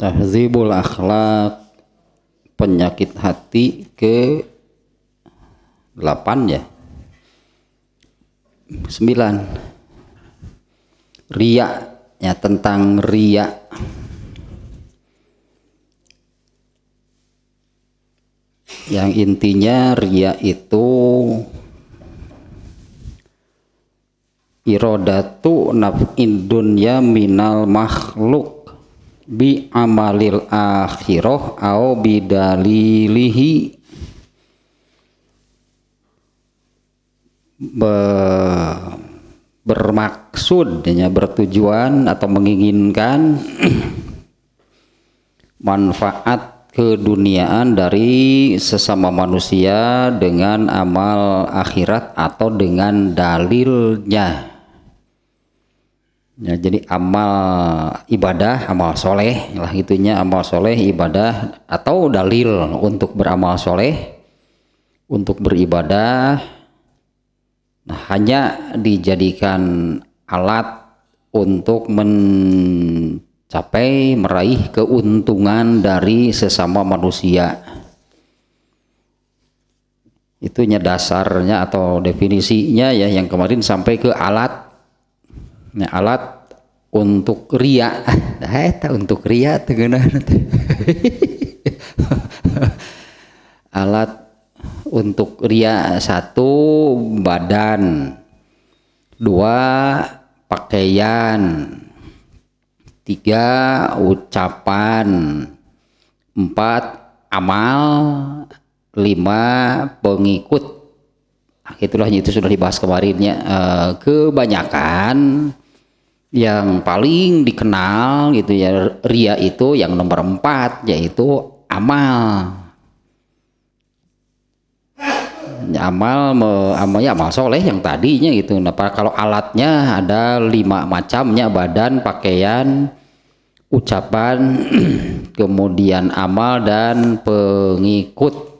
Tahzibul akhlak, penyakit hati ke 8 ya. 9. Riya ya, tentang riya. Yang intinya riya itu iradatu naf'id dunya minal makhluk bi amalil akhirah au bidalilihi, bermaksud ya, bertujuan atau menginginkan manfaat keduniaan dari sesama manusia dengan amal akhirat atau dengan dalilnya. Ya, jadi amal ibadah, amal soleh lah gitunya, amal soleh ibadah atau dalil untuk beramal soleh, untuk beribadah. Nah, hanya dijadikan alat untuk mencapai meraih keuntungan dari sesama manusia. Itunya dasarnya atau definisinya ya, yang kemarin sampai ke alat. Nah, alat untuk riya. Untuk riya alat untuk riya: 1 badan, 2 pakaian, 3 ucapan, 4 amal, 5 pengikut. Itulah, itu sudah dibahas kemarinnya. Kebanyakan yang paling dikenal gitu ya riya itu yang nomor 4, yaitu amal. Amal soleh yang tadinya gitu. Nah, kalau alatnya ada 5 macamnya: badan, pakaian, ucapan, kemudian amal dan pengikut.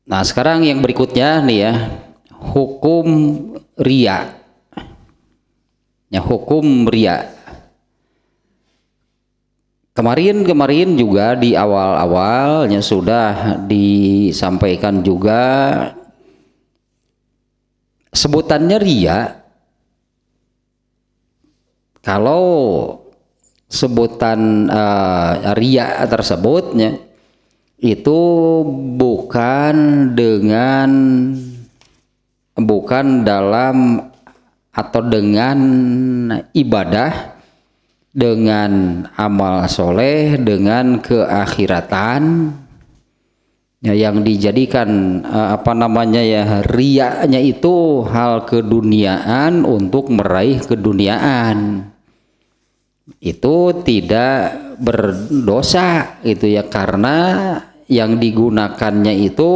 Nah, sekarang yang berikutnya nih ya, hukum riya. Ya, hukum riya. Kemarin juga di awal-awalnya sudah disampaikan juga sebutannya riya. Kalau sebutan riya tersebutnya itu bukan dalam atau dengan ibadah, dengan amal soleh, dengan keakhiratan ya, yang dijadikan riyanya itu hal keduniaan untuk meraih keduniaan. Itu tidak berdosa gitu ya, karena yang digunakannya itu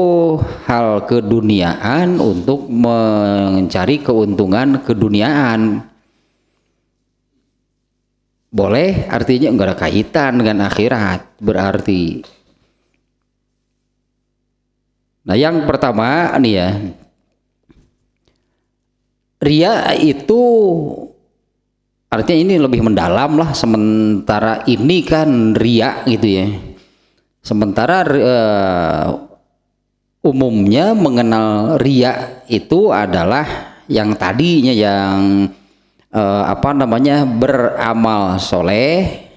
hal keduniaan untuk mencari keuntungan keduniaan. Boleh, artinya enggak ada kaitan dengan akhirat berarti. Nah, yang pertama nih ya, riya itu artinya ini lebih mendalam lah. Sementara ini kan riya gitu ya. Sementara umumnya mengenal riya itu adalah yang tadinya yang beramal soleh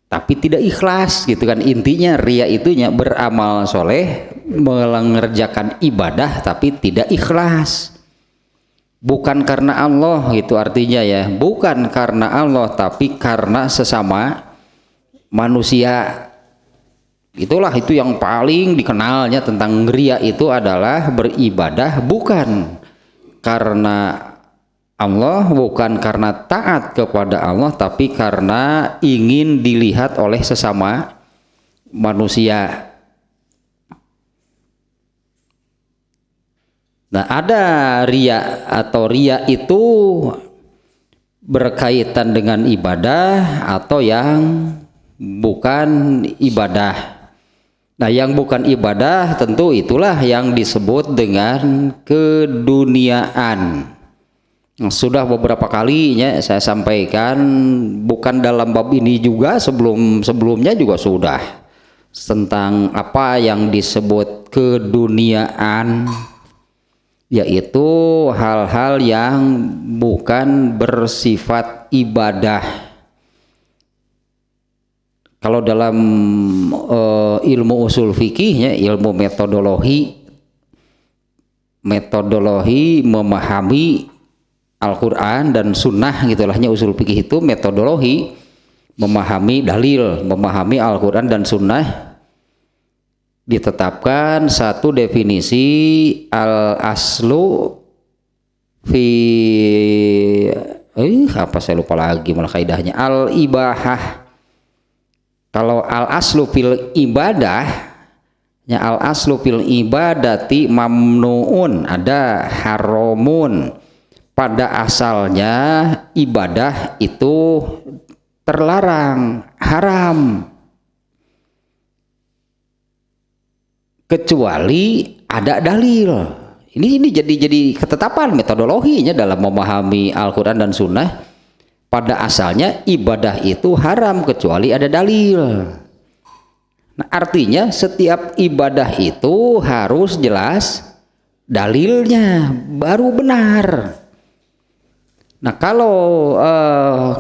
tapi tidak ikhlas gitu kan. Intinya riya itunya beramal soleh, mengerjakan ibadah tapi tidak ikhlas. Bukan karena Allah gitu artinya ya, bukan karena Allah tapi karena sesama manusia. Itulah itu yang paling dikenalnya tentang riya, itu adalah beribadah bukan karena Allah, bukan karena taat kepada Allah, tapi karena ingin dilihat oleh sesama manusia. Nah, ada riya atau riya itu berkaitan dengan ibadah atau yang bukan ibadah. Nah, yang bukan ibadah tentu itulah yang disebut dengan keduniaan. Sudah beberapa kalinya saya sampaikan, bukan dalam bab ini juga, sebelumnya juga sudah, tentang apa yang disebut keduniaan, yaitu hal-hal yang bukan bersifat ibadah. Kalau dalam ilmu usul fikih, ilmu metodologi memahami Al-Quran dan Sunnah, gitulahnya usul fikih itu metodologi memahami dalil, memahami Al-Quran dan Sunnah. Ditetapkan satu definisi al-aslu fi apa saya lupa lagi malah kaidahnya, al-ibahah. Kalau al-aslu fil ibadah, ya al-aslu fil ibadati mamnuun, ada haramun. Pada asalnya ibadah itu terlarang, haram, kecuali ada dalil. Ini jadi ketetapan metodologinya dalam memahami Al-Quran dan Sunnah. Pada asalnya ibadah itu haram kecuali ada dalil. Nah, artinya setiap ibadah itu harus jelas dalilnya baru benar. Nah, kalau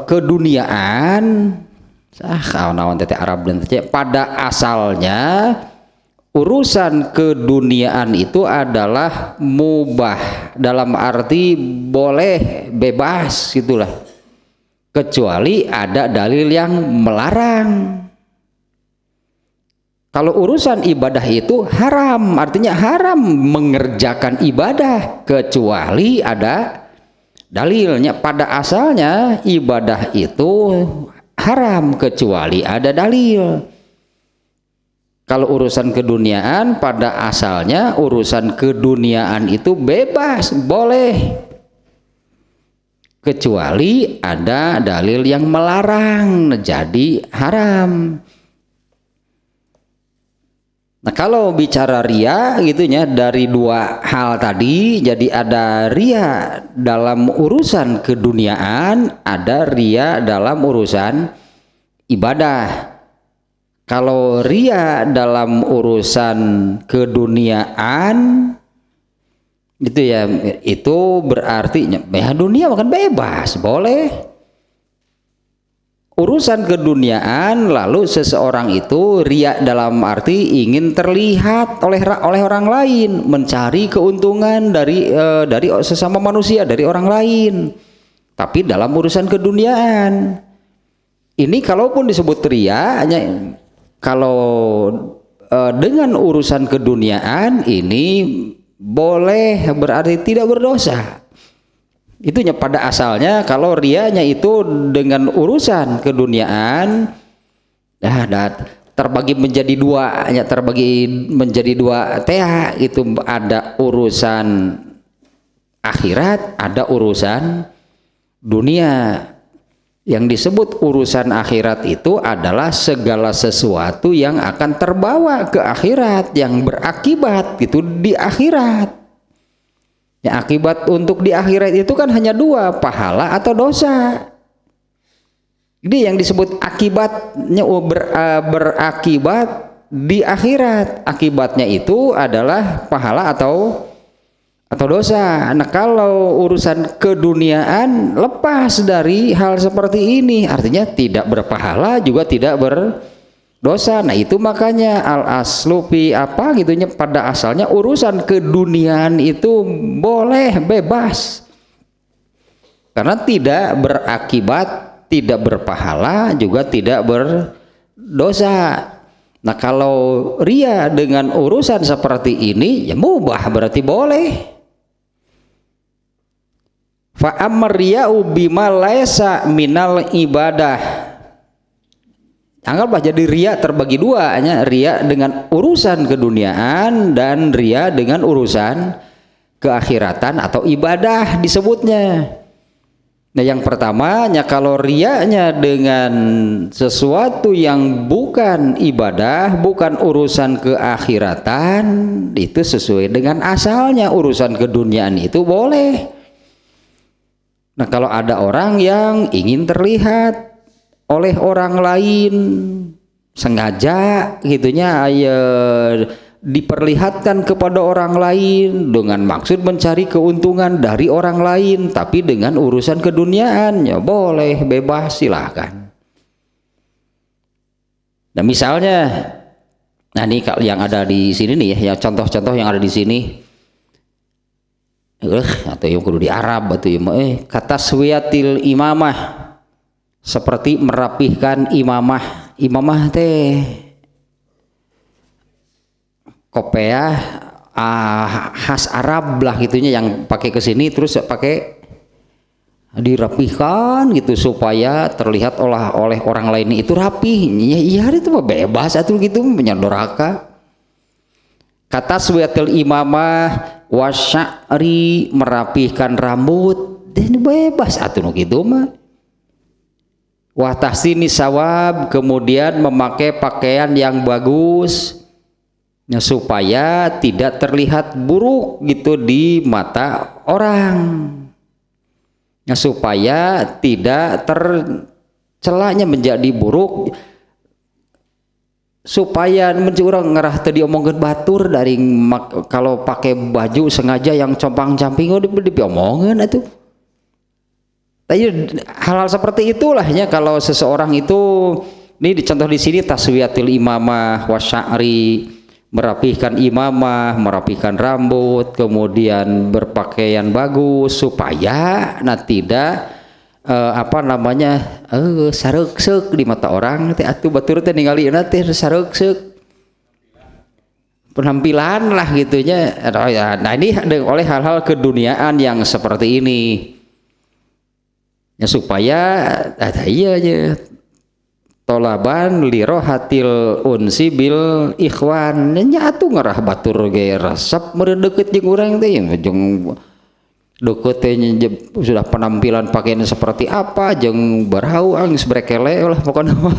keduniaan, kawan-kawan tete Arab dan tete, pada asalnya urusan keduniaan itu adalah mubah, dalam arti boleh, bebas gitulah, kecuali ada dalil yang melarang. Kalau urusan ibadah itu haram, artinya haram mengerjakan ibadah kecuali ada dalilnya. Pada asalnya ibadah itu haram kecuali ada dalil. Kalau urusan keduniaan, pada asalnya urusan keduniaan itu bebas, boleh, kecuali ada dalil yang melarang, jadi haram. Nah, kalau bicara ria gitunya, dari dua hal tadi, jadi ada ria dalam urusan keduniaan, ada ria dalam urusan ibadah. Kalau ria dalam urusan keduniaan gitu ya, itu berarti ya dunia makan bebas, boleh. Urusan keduniaan, lalu seseorang itu riya dalam arti ingin terlihat oleh orang lain, mencari keuntungan dari sesama manusia, dari orang lain. Tapi dalam urusan keduniaan ini, kalaupun disebut riya, kalau dengan urusan keduniaan ini boleh, berarti tidak berdosa. Itunya pada asalnya. Kalau rianya itu dengan urusan keduniaan, terbagi menjadi dua, tea, itu ada urusan akhirat, ada urusan dunia. Yang disebut urusan akhirat itu adalah segala sesuatu yang akan terbawa ke akhirat, yang berakibat gitu di akhirat. Ya, akibat untuk di akhirat itu kan hanya dua, pahala atau dosa. Jadi yang disebut akibatnya berakibat di akhirat, akibatnya itu adalah pahala atau dosa. Nah, kalau urusan keduniaan lepas dari hal seperti ini, artinya tidak berpahala juga tidak berdosa. Nah, itu makanya al-aslu fi apa gitunya, pada asalnya urusan keduniaan itu boleh, bebas, karena tidak berakibat, tidak berpahala juga tidak berdosa. Nah, kalau ria dengan urusan seperti ini, ya mubah, berarti boleh. Fa amriya'u bima laisa minal ibadah. Anggaplah jadi ria terbagi dua, ria dengan urusan keduniaan dan ria dengan urusan keakhiratan atau ibadah disebutnya. Nah, yang pertamanya, kalau rianya dengan sesuatu yang bukan ibadah, bukan urusan keakhiratan, itu sesuai dengan asalnya urusan keduniaan itu boleh. Nah, kalau ada orang yang ingin terlihat oleh orang lain sengaja gitunya diperlihatkan kepada orang lain dengan maksud mencari keuntungan dari orang lain, tapi dengan urusan keduniaan ya boleh, bebas, silahkan. Nah misalnya, nah ini yang ada di sini nih ya, yang contoh-contoh yang ada di sini, atau yang kudu di Arab atau yang kata suyatil imamah, seperti merapihkan imamah. Imamah teh kopiah khas Arab lah gitunya, yang pakai ke sini terus pakai dirapihkan gitu supaya terlihat oleh orang lain itu rapi. Iya itu mah bebas atuh gitu menyandoraka. Kata suyatil imamah wasya'ri, merapihkan rambut, dan bebas atuh gitu mah. Wa tahsini sawab, kemudian memakai pakaian yang bagus ya, supaya tidak terlihat buruk gitu di mata orang ya, supaya tidak tercelanya menjadi buruk, supaya orang ngerah tadi omongin batur dari kalau pakai baju sengaja yang compang-camping diomongin itu. Tapi hal-hal seperti itulah ya, kalau seseorang itu ini dicontoh di sini taswiyatil imamah wasya'ri, merapihkan imamah, merapihkan rambut, kemudian berpakaian bagus supaya tidak sareuk-seuk di mata orang teh atuh batur teh ningali teh sareuk-seuk penampilan lah gitunya. Nah ini oleh hal-hal keduniaan yang seperti ini ya, supaya iya aja tolaban lirohatil unsi bil ikhwan nya atuh ngarah batur ge resep meureun deukeut jeung urang teh jeung deukeut teh sudah penampilan pakaian seperti apa jeung barhau geus brekele lah pokona mah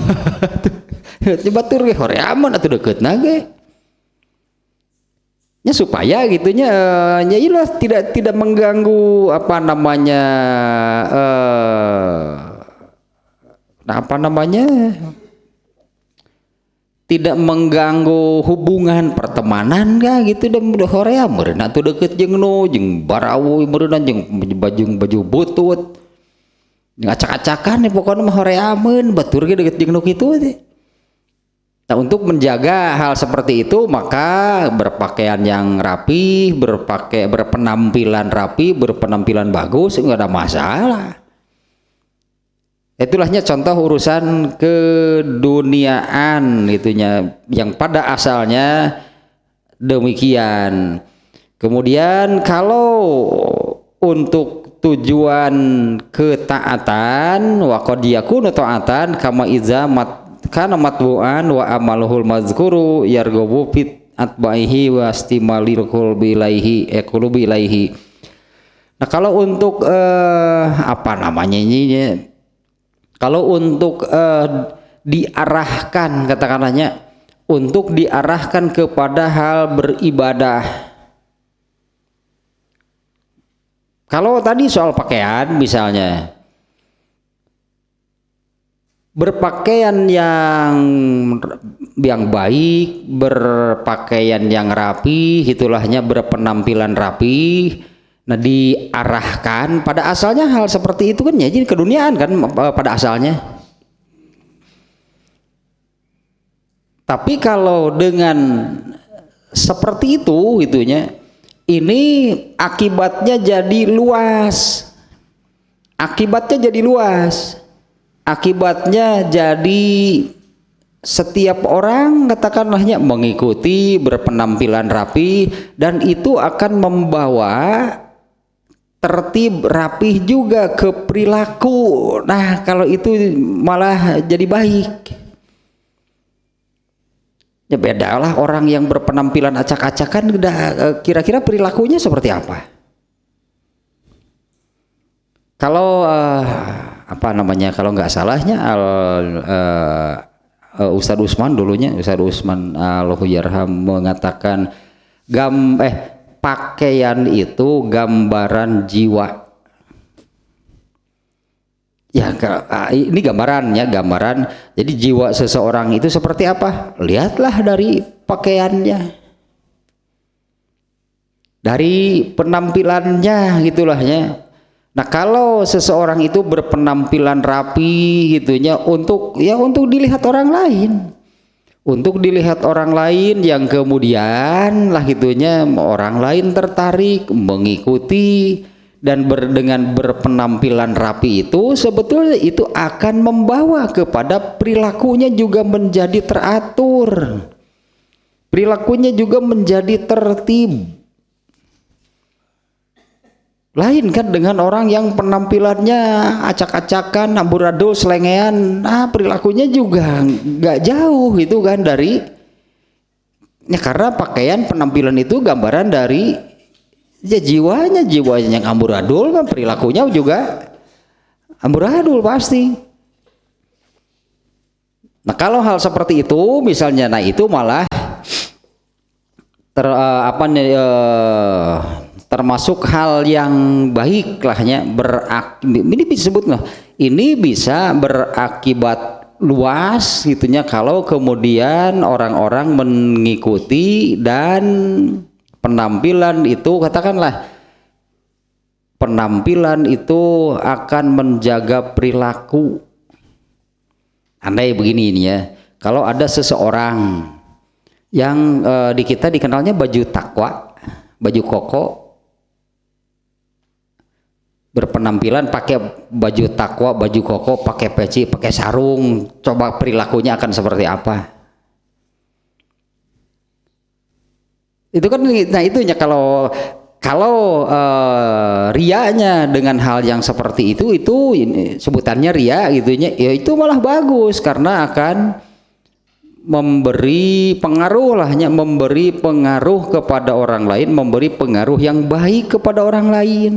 nya batur ge horeaman atuh deukeutna ge nya supaya gitunya nya ilah tidak mengganggu tidak mengganggu hubungan pertemanan kah gitu, dan udah horea meureun atuh deukeut jeung jeung barawu meureun jeung baju butut jeung acak-acakan pokona mah horeameun batur ge deukeut jeung nu kitu teh. Nah, untuk menjaga hal seperti itu maka berpakaian yang rapi, berpenampilan rapi, berpenampilan bagus, enggak ada masalah. Itulahnya contoh urusan keduniaan itunya yang pada asalnya demikian. Kemudian kalau untuk tujuan ketaatan wa qad yakunu ta'atan kama iza kana matbu'an wa amaluhul mazkuru yarghabu fit atba'ihi wa istimalil qulbi ilaihi. Nah kalau untuk kalau untuk diarahkan katakanlahnya untuk diarahkan kepada hal beribadah. Kalau tadi soal pakaian misalnya, berpakaian yang baik, berpakaian yang rapi, itulahnya berpenampilan rapi. Nah diarahkan pada asalnya hal seperti itu kan ya, jadi keduniaan kan pada asalnya. Tapi kalau dengan seperti itu itunya, ini akibatnya jadi luas. Akibatnya jadi setiap orang katakanlahnya mengikuti berpenampilan rapi, dan itu akan membawa tertib rapih juga ke perilaku. Nah kalau itu malah jadi baik. Ya beda lah orang yang berpenampilan acak-acakan, kira-kira perilakunya seperti apa? Kalau kalau nggak salahnya Ustadz Usman dulunya, Ustadz Usman Allahu yarham mengatakan pakaian itu gambaran jiwa. Ya, ini gambarannya, gambaran. Jadi jiwa seseorang itu seperti apa? Lihatlah dari pakaiannya, dari penampilannya, gitulah ya. Nah, kalau seseorang itu berpenampilan rapi, gitunya, untuk dilihat orang lain, yang kemudian lah gitunya orang lain tertarik mengikuti. Dan dengan berpenampilan rapi itu sebetulnya itu akan membawa kepada perilakunya juga menjadi teratur, perilakunya juga menjadi tertib. Lain kan dengan orang yang penampilannya acak-acakan, amburadul, selengean, perilakunya juga nggak jauh itu kan dari, ya karena pakaian penampilan itu gambaran dari ya jiwanya yang amburadul kan perilakunya juga amburadul pasti. Nah, kalau hal seperti itu misalnya, nah itu malah termasuk hal yang baik lahnya, ini disebut ini bisa berakibat luas gitunya kalau kemudian orang-orang mengikuti dan penampilan itu, katakanlah penampilan itu akan menjaga perilaku. Andai begini ini ya, kalau ada seseorang yang di kita dikenalnya baju takwa, baju koko, berpenampilan pakai baju takwa, baju koko, pakai peci, pakai sarung, coba perilakunya akan seperti apa? Itu kan, nah itunya kalau riaknya dengan hal yang seperti itu ini, sebutannya ria gitunya, ya itu malah bagus karena akan memberi pengaruh lahnya, memberi pengaruh kepada orang lain, memberi pengaruh yang baik kepada orang lain.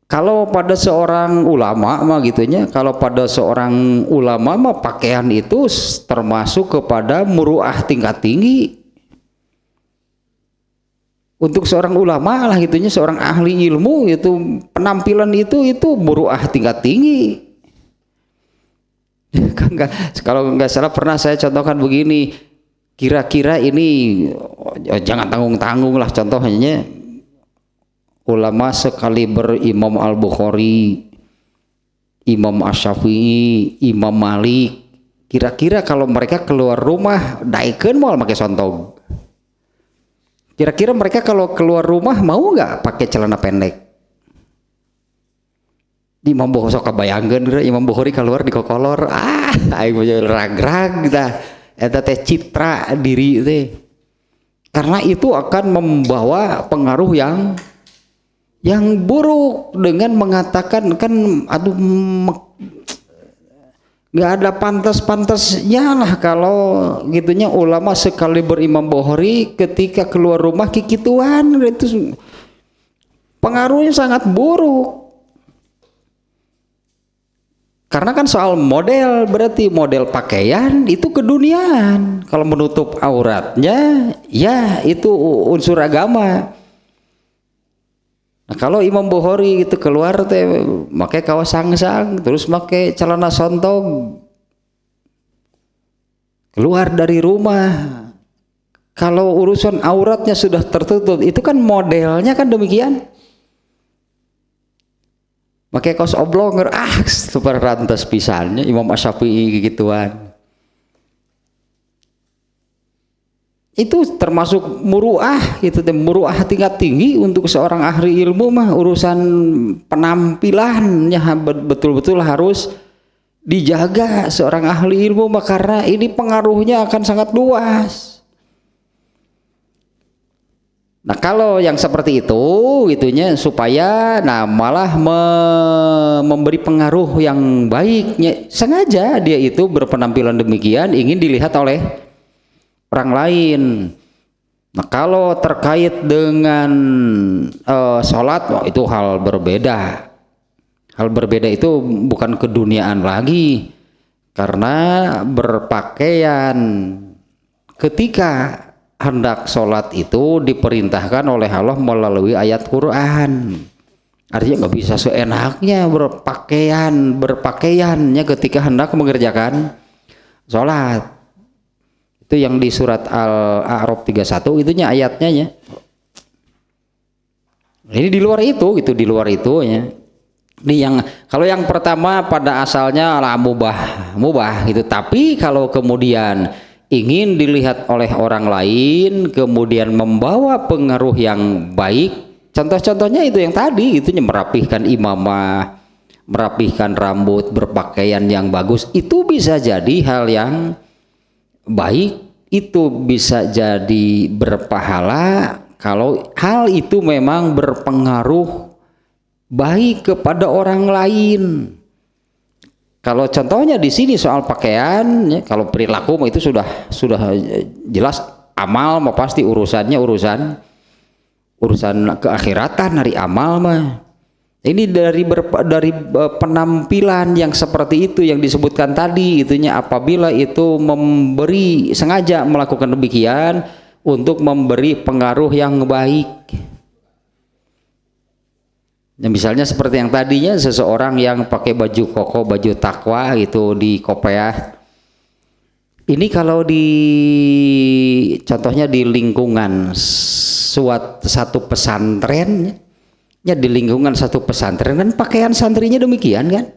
Kalau pada seorang ulama mah gitunya, kalau pada seorang ulama mah pakaian itu termasuk kepada muruah tingkat tinggi. Untuk seorang ulama lah gitunya, seorang ahli ilmu itu penampilan itu muruah tingkat tinggi. Kalau nggak salah pernah saya contohkan begini, kira-kira ini jangan tanggung-tanggung lah, contohnya ulama sekaliber Imam Al-Bukhari, Imam Asy-Syafi'i, Imam Malik, kira-kira kalau mereka keluar rumah daikeun moal pakai sontog, kira-kira mereka kalau keluar rumah mau nggak pakai celana pendek? Di Imam Bukhari sok kabayangkeun Imam Bukhari keluar di kokolor, aing mah ragrag kita eta teh citra diri teh, karena itu akan membawa pengaruh yang buruk dengan mengatakan kan aduh nggak ada pantas-pantasnya lah kalau gitunya ulama sekali berimam Bukhari ketika keluar rumah kikituan, itu pengaruhnya sangat buruk. Karena kan soal model, berarti model pakaian itu keduniaan. Kalau menutup auratnya ya itu unsur agama. Nah, kalau Imam Bukhari itu keluar teh pakai kaos sangsang, terus pakai celana sontog, keluar dari rumah. Kalau urusan auratnya sudah tertutup, itu kan modelnya kan demikian. Pakai kaos oblong, super rantas pisannya Imam Asy-Syafi'i gituan. Itu termasuk muruah, itu muruah tingkat tinggi untuk seorang ahli ilmu mah. Urusan penampilannya betul-betul harus dijaga seorang ahli ilmu mah, karena ini pengaruhnya akan sangat luas. Nah, kalau yang seperti itu gitunya supaya malah memberi pengaruh yang baiknya, sengaja dia itu berpenampilan demikian ingin dilihat oleh orang lain. Nah, kalau terkait dengan sholat, itu hal berbeda. Hal berbeda itu bukan keduniaan lagi, karena berpakaian ketika hendak sholat itu diperintahkan oleh Allah melalui ayat Quran. Artinya nggak bisa seenaknya berpakaiannya ketika hendak mengerjakan sholat. Itu yang di surat Al-A'raf 31 itunya ayatnya ya. Ini di luar itu gitu, di luar itu ya. Ini yang kalau yang pertama pada asalnya lah mubah gitu, tapi kalau kemudian ingin dilihat oleh orang lain kemudian membawa pengaruh yang baik, contoh-contohnya itu yang tadi itu merapihkan imamah, merapihkan rambut, berpakaian yang bagus, itu bisa jadi hal yang baik, itu bisa jadi berpahala kalau hal itu memang berpengaruh baik kepada orang lain. Kalau contohnya di sini soal pakaian, ya, kalau perilaku itu sudah jelas, amal mah pasti urusannya urusan keakhiratan, dari amal mah. Ini dari penampilan yang seperti itu yang disebutkan tadi, itunya apabila itu memberi sengaja melakukan demikian untuk memberi pengaruh yang baik. Ya, misalnya seperti yang tadinya seseorang yang pakai baju koko, baju takwa itu di kopiah. Ini kalau contohnya di lingkungan satu pesantren, ya di lingkungan satu pesantren kan pakaian santrinya demikian kan.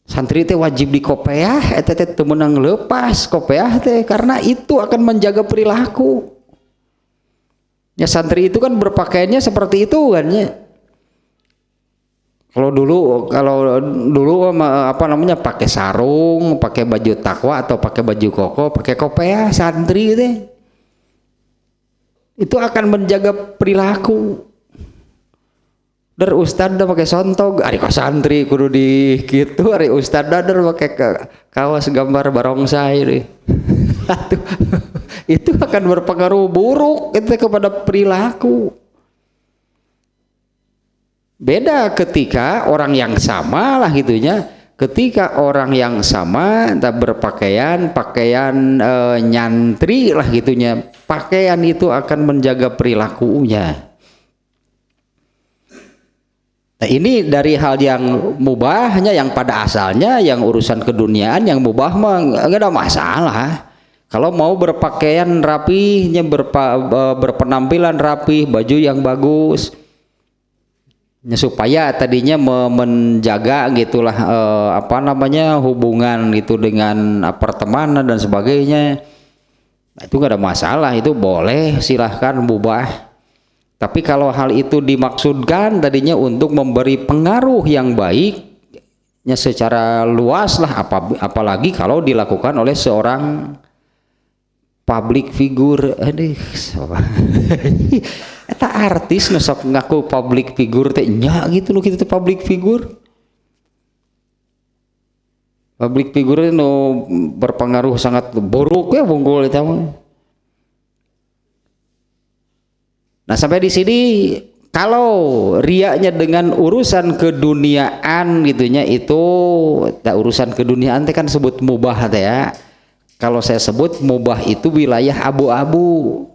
Santri teh wajib di kopiah, teh menang lepas kopiah teh karena itu akan menjaga perilaku. Ya santri itu kan berpakaiannya seperti itu kan ya. Kalau dulu apa namanya pakai sarung, pakai baju takwa atau pakai baju koko, pakai kopiah santri teh. Itu akan menjaga perilaku. Dar ustad dah pakai sontog, ari ka santri kudu di kitu, ari ustad dar pakai kaos gambar barongsai deh. Itu akan berpengaruh buruk itu kepada perilaku. Beda ketika orang yang sama lah gitunya, ketika orang yang sama tak pakaian nyantri lah gitunya, pakaian itu akan menjaga perilakunya. Nah, ini dari hal yang mubahnya, yang pada asalnya yang urusan keduniaan, yang mubah mah enggak ada masalah. Kalau mau berpakaian rapihnya, berpenampilan rapih, baju yang bagus, ya, supaya tadinya menjaga gitulah apa namanya hubungan itu dengan pertemanan dan sebagainya. Nah, itu enggak ada masalah, itu boleh, silahkan mubah. Tapi kalau hal itu dimaksudkan tadinya untuk memberi pengaruh yang baiknya secara luas lah, apalagi kalau dilakukan oleh seorang public figure. Aduh, eta artis nusok ngaku public figure teh nya gitu loh, kita public figure. Public figure itu berpengaruh sangat buruk ya bungkul itu. Nah sampai di sini kalau riaknya dengan urusan keduniaan gitunya itu, urusan keduniaan teh kan sebut mubah teh ya. Kalau saya sebut mubah itu wilayah abu-abu.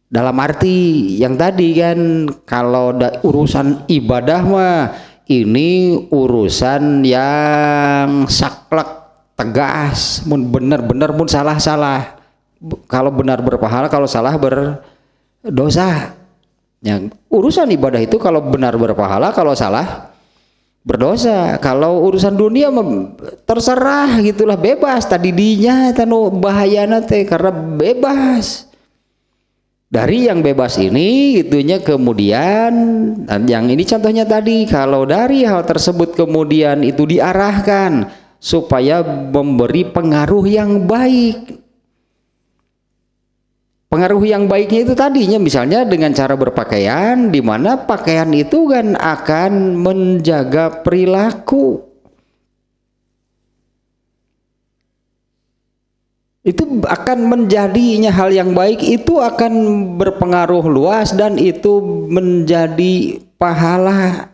Dalam arti yang tadi kan kalau urusan ibadah mah ini urusan yang saklek tegas, mun bener-bener mun salah-salah. Kalau benar berpahala, kalau salah berdosa. Yang urusan ibadah itu kalau benar berpahala, kalau salah berdosa. Kalau urusan dunia terserah gitulah, bebas tadi dinya tanu bahayana teh karena bebas. Dari yang bebas ini gitunya kemudian, dan yang ini contohnya tadi, kalau dari hal tersebut kemudian itu diarahkan supaya memberi pengaruh yang baik. Pengaruh yang baiknya itu tadinya misalnya dengan cara berpakaian, di mana pakaian itu kan akan menjaga perilaku. Itu akan menjadinya hal yang baik, itu akan berpengaruh luas dan itu menjadi pahala.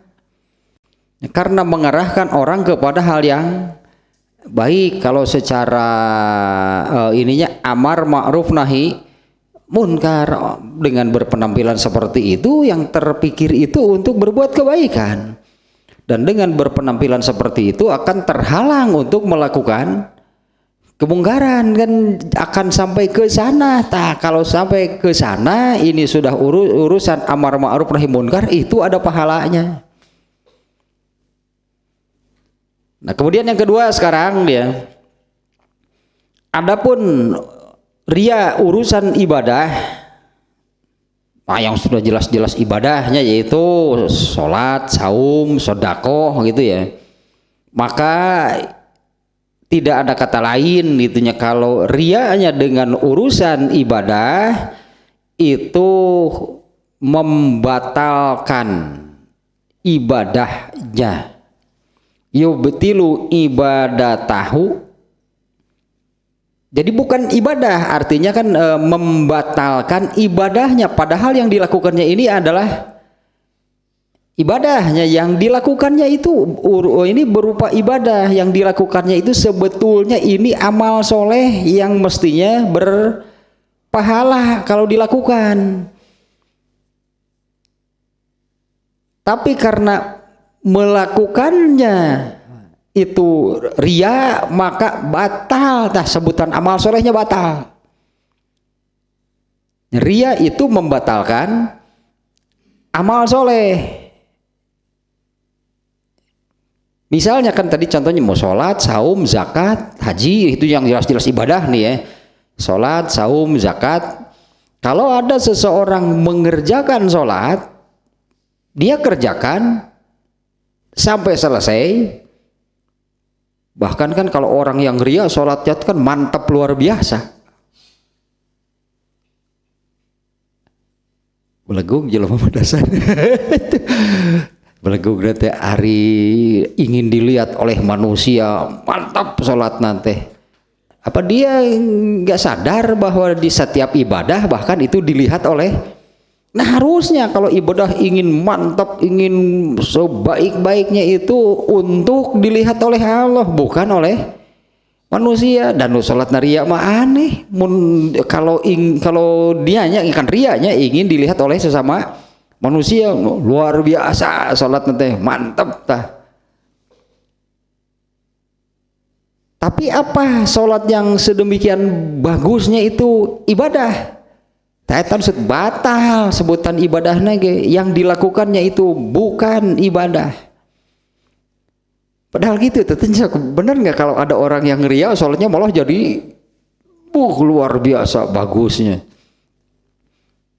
Karena mengarahkan orang kepada hal yang baik. Kalau secara ininya amar ma'ruf nahi munkar. Dengan berpenampilan seperti itu, yang terpikir itu untuk berbuat kebaikan, dan dengan berpenampilan seperti itu akan terhalang untuk melakukan kemungkaran, kan akan sampai ke sana. Kalau sampai ke sana, ini sudah urusan amar ma'ruf nahi munkar, itu ada pahalanya. Nah, kemudian yang kedua sekarang dia, adapun ria urusan ibadah, nah yang sudah jelas-jelas ibadahnya yaitu sholat, saum, sedekah gitu ya, maka tidak ada kata lain gitunya kalau rianya dengan urusan ibadah itu membatalkan ibadahnya. Yubtilu ibadatahu. Jadi bukan ibadah, artinya kan membatalkan ibadahnya, padahal yang dilakukannya ini adalah ibadahnya. Yang dilakukannya itu ini berupa ibadah, yang dilakukannya itu sebetulnya ini amal soleh yang mestinya berpahala kalau dilakukan, tapi karena melakukannya itu ria, maka batal sebutan amal solehnya batal. Ria itu membatalkan amal soleh. Misalnya kan tadi contohnya mau sholat, saum, zakat, haji, itu yang jelas-jelas ibadah nih ya. Sholat, saum, zakat. Kalau ada seseorang mengerjakan sholat, dia kerjakan sampai selesai. Bahkan kan kalau orang yang ria sholatnya kan mantap luar biasa. Belegug jelema dasar. Belegug nanti hari ingin dilihat oleh manusia, mantap sholat nanti. Apa dia nggak sadar bahwa di setiap ibadah bahkan itu dilihat oleh, nah harusnya kalau ibadah ingin mantap, ingin sebaik-baiknya itu untuk dilihat oleh Allah, bukan oleh manusia. Dan sholat ria mah aneh. Kalau dianya ikan rianya ingin dilihat oleh sesama manusia, luar biasa sholat nanti mantap tah. Tapi apa sholat yang sedemikian bagusnya itu ibadah? Taitan batal sebutan ibadahnya yang dilakukannya itu bukan ibadah. Padahal gitu, tentunya benar nggak kalau ada orang yang ria sholatnya malah jadi luar biasa bagusnya.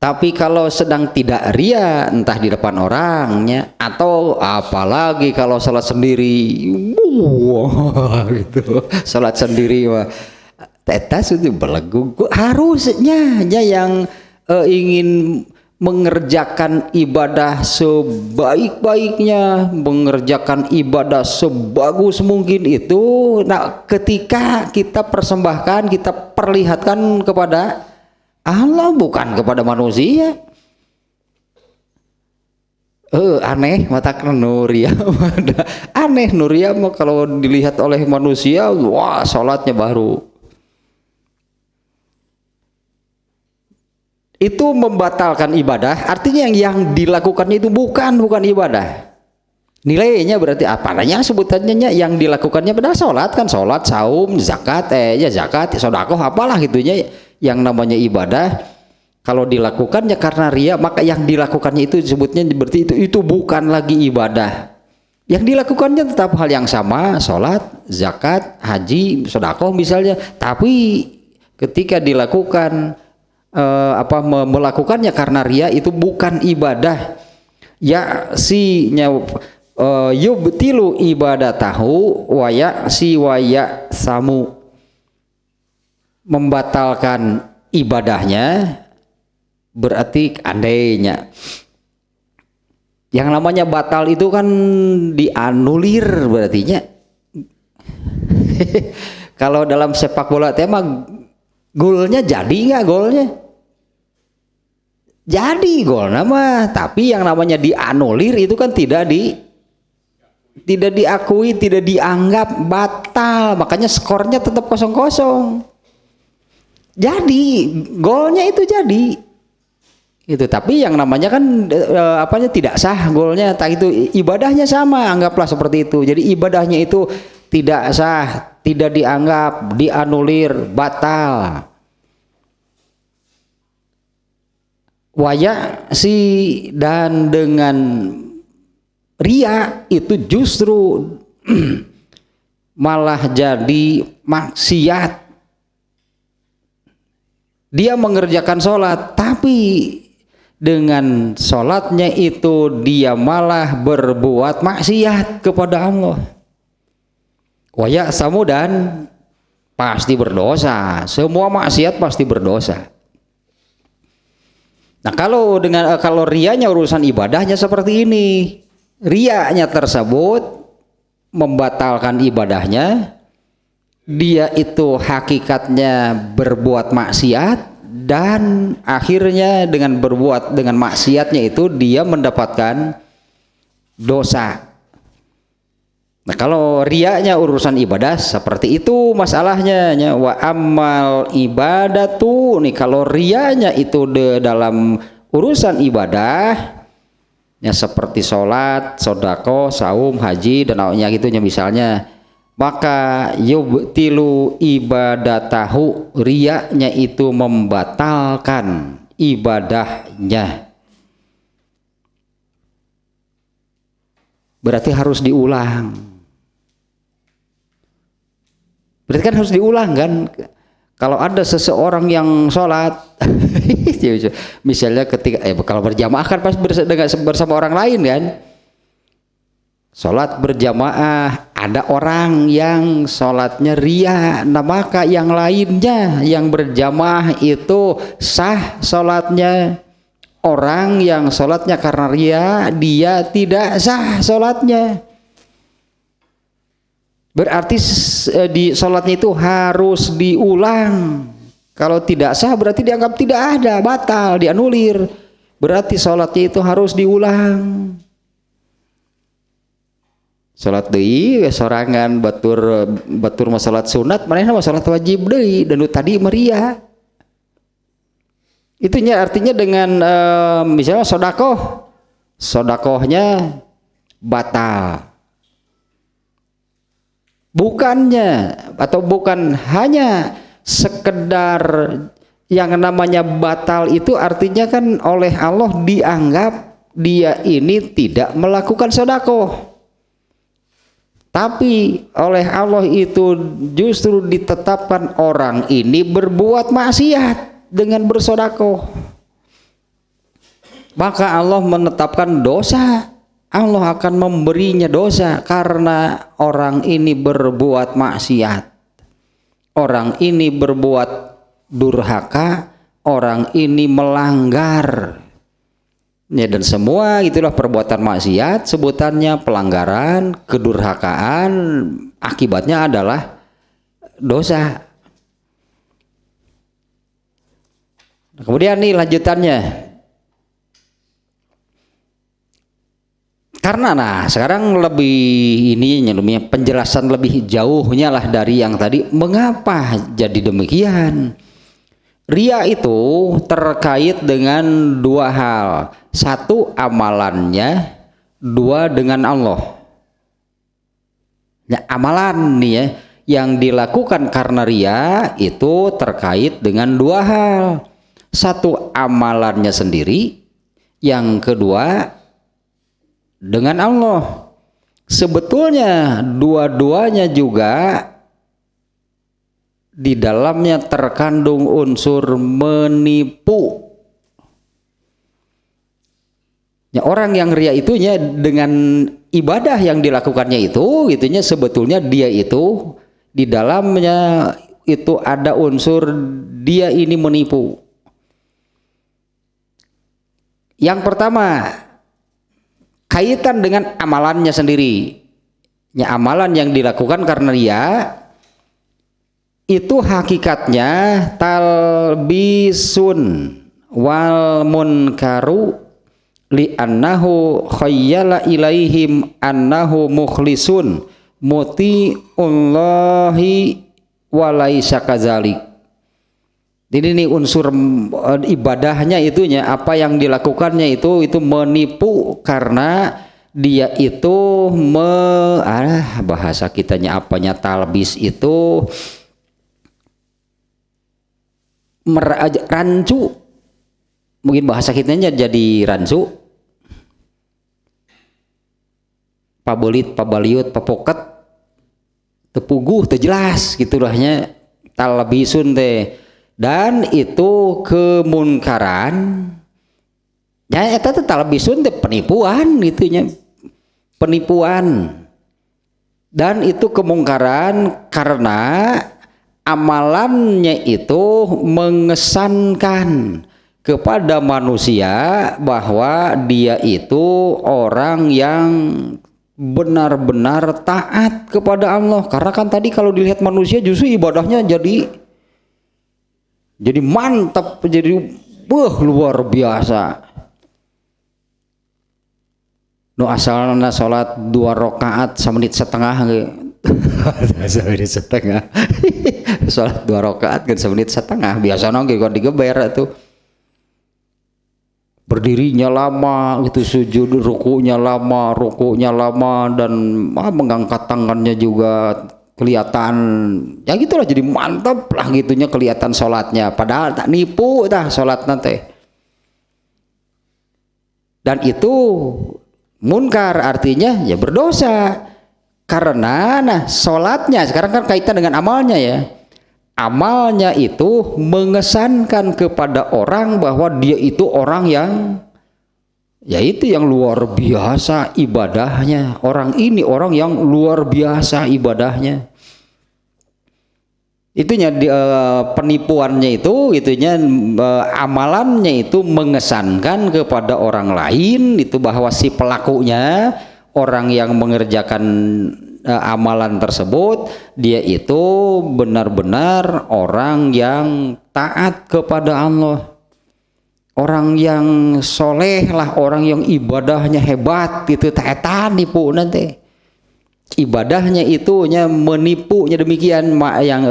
Tapi kalau sedang tidak ria, entah di depan orangnya atau apalagi kalau sholat sendiri, gitu, sholat sendiri wah, tetas itu belegu. Harusnya yang ingin mengerjakan ibadah sebaik-baiknya, mengerjakan ibadah sebagus mungkin itu, nah ketika kita persembahkan, kita perlihatkan kepada Allah, bukan kepada manusia. Aneh mata nuria. Aneh nuria mah kalau dilihat oleh manusia, wah sholatnya baru. Itu membatalkan ibadah, artinya yang dilakukannya itu bukan ibadah. Nilainya berarti apa? Namanya sebutannya yang dilakukannya pada sholat kan, sholat, saum, zakat, zakat, sedekah, apalah gitunya. Yang namanya ibadah kalau dilakukannya karena ria, maka yang dilakukannya itu disebutnya berarti itu bukan lagi ibadah. Yang dilakukannya tetap hal yang sama, sholat, zakat, haji, sedekah misalnya, tapi ketika dilakukan melakukannya karena ria itu bukan ibadah. Ya yubtilu ibadatahu wa ya samu, membatalkan ibadahnya berarti andainya yang namanya batal itu kan dianulir berartinya. Kalau dalam sepak bola tema golnya jadi nggak golnya? Jadi gol nama, tapi yang namanya dianulir itu kan tidak diakui, tidak dianggap batal, makanya skornya tetap 0-0. Jadi golnya itu jadi itu, tapi yang namanya kan apanya tidak sah golnya, tak itu ibadahnya sama, anggaplah seperti itu. Jadi ibadahnya itu tidak sah, tidak dianggap, dianulir, batal. Waya si dan dengan ria itu justru malah jadi maksiat. Dia mengerjakan sholat, tapi dengan sholatnya itu dia malah berbuat maksiat kepada Allah. Waya samu dan pasti berdosa. Semua maksiat pasti berdosa. Nah kalau rianya urusan ibadahnya seperti ini, rianya tersebut membatalkan ibadahnya. Dia itu hakikatnya berbuat maksiat, dan akhirnya dengan maksiatnya itu dia mendapatkan dosa. Nah kalau riaknya urusan ibadah seperti itu masalahnya. Wa amal ibadatu nih, kalau riaknya itu dalam urusan ibadah ya seperti sholat, sodako, saum, haji dan awalnya gitunya misalnya, maka yubtilu ibadatahu, riyanya itu membatalkan ibadahnya. Berarti harus diulang. Berarti kan harus diulang kan. Kalau ada seseorang yang sholat misalnya ketika kalau berjamaah kan pasti bersama orang lain kan. Sholat berjamaah, ada orang yang sholatnya ria, nah maka yang lainnya yang berjamaah itu sah sholatnya. Orang yang sholatnya karena ria, dia tidak sah sholatnya. Berarti di sholatnya itu harus diulang. Kalau tidak sah berarti dianggap tidak ada, batal, dianulir. Berarti sholatnya itu harus diulang. Salat deui sorangan batur salat sunat, manehna salat wajib deui dan tadi meriah. Itunya artinya dengan misalnya sodakohnya batal. Bukannya atau bukan hanya sekedar yang namanya batal itu artinya kan oleh Allah dianggap dia ini tidak melakukan sodakoh. Tapi oleh Allah itu justru ditetapkan orang ini berbuat maksiat dengan bersodakoh. Maka Allah menetapkan dosa. Allah akan memberinya dosa karena orang ini berbuat maksiat. Orang ini berbuat durhaka. Orang ini melanggar. Ya, dan semua itulah perbuatan maksiat, sebutannya pelanggaran, kedurhakaan, akibatnya adalah dosa. Kemudian nih lanjutannya. Karena sekarang lebih ini namanya penjelasan lebih jauhnya lah dari yang tadi. Mengapa jadi demikian? Ria itu terkait dengan dua hal. Satu amalannya, dua dengan Allah. Ya, amalan nih ya yang dilakukan karena ria itu terkait dengan dua hal. Satu amalannya sendiri, yang kedua dengan Allah. Sebetulnya dua-duanya juga di dalamnya terkandung unsur menipu. Ya, orang yang ria itunya dengan ibadah yang dilakukannya itu gitunya sebetulnya dia itu di dalamnya itu ada unsur dia ini menipu. Yang pertama kaitan dengan amalannya sendiri. Ya, amalan yang dilakukan karena ria itu hakikatnya talbisun wal munkaru li annahu khayyala ilaihim annahu mukhlisun muti'ullahi wa laisa kadzalik. Ini nih unsur ibadahnya itunya, apa yang dilakukannya itu menipu karena dia itu bahasa kitanya apanya, talbis itu rancu, mungkin bahasa kitanya jadi rancu, pabelit, pabaliut, papoket, tepuguh, terjelas gitulahnya talbisun teh. Dan itu kemunkaran ya, eta teh talbisun teh penipuan gitunya, penipuan. Dan itu kemungkaran karena amalannya itu mengesankan kepada manusia bahwa dia itu orang yang benar-benar taat kepada Allah. Karena kan tadi kalau dilihat manusia justru ibadahnya jadi mantap, jadi luar biasa. Nu asalna salat 2 rakaat semenit setengah ge. Semenit setengah. Salat 2 rakaat kan semenit setengah. Biasana ge kan digeber atuh. Berdirinya lama gitu, sujud, rukunya lama dan mengangkat tangannya juga kelihatan ya gitulah, jadi mantap lah gitunya kelihatan sholatnya, padahal tak nipu dah sholat nanti. Dan itu munkar, artinya ya berdosa karena sholatnya sekarang kan kaitan dengan amalnya ya, amalnya itu mengesankan kepada orang bahwa dia itu orang yang yaitu yang luar biasa ibadahnya, orang ini orang yang luar biasa ibadahnya. Itunya penipuannya itu itunya amalannya itu mengesankan kepada orang lain itu bahwa si pelakunya, orang yang mengerjakan amalan tersebut dia itu benar-benar orang yang taat kepada Allah, orang yang soleh lah, orang yang ibadahnya hebat gitu. Taetan nipu nanti ibadahnya itunya menipunya, demikian yang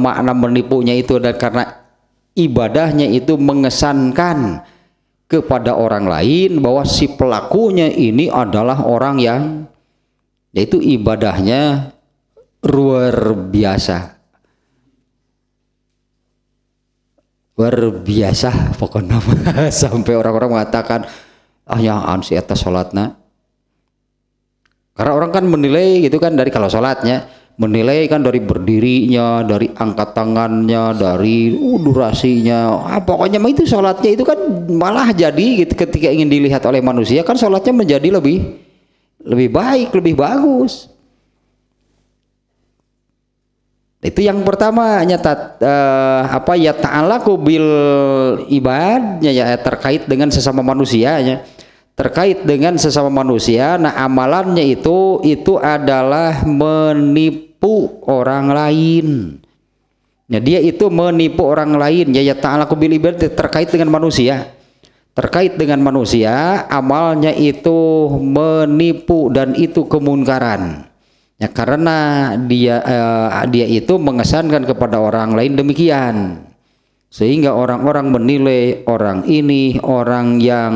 makna menipunya itu. Dan karena ibadahnya itu mengesankan kepada orang lain bahwa si pelakunya ini adalah orang yang yaitu ibadahnya luar biasa, pokoknya sampai orang-orang mengatakan ya si eta salatna. Karena orang kan menilai gitu kan dari kalau salatnya menilai kan dari berdirinya, dari angkat tangannya, dari durasinya, pokoknya itu salatnya itu kan malah jadi gitu, ketika ingin dilihat oleh manusia kan salatnya menjadi lebih baik, lebih bagus. Itu yang pertama nyata ya ta'alaku bil ibadnya ya, terkait dengan sesama manusianya, terkait dengan sesama manusia. Nah amalannya itu adalah menipu orang lain. Nah dia itu menipu orang lain ya ta'alaku bil ibad, terkait dengan manusia. Terkait dengan manusia amalnya itu menipu dan itu kemunkaran. Ya karena dia itu mengesankan kepada orang lain demikian, sehingga orang-orang menilai orang ini orang yang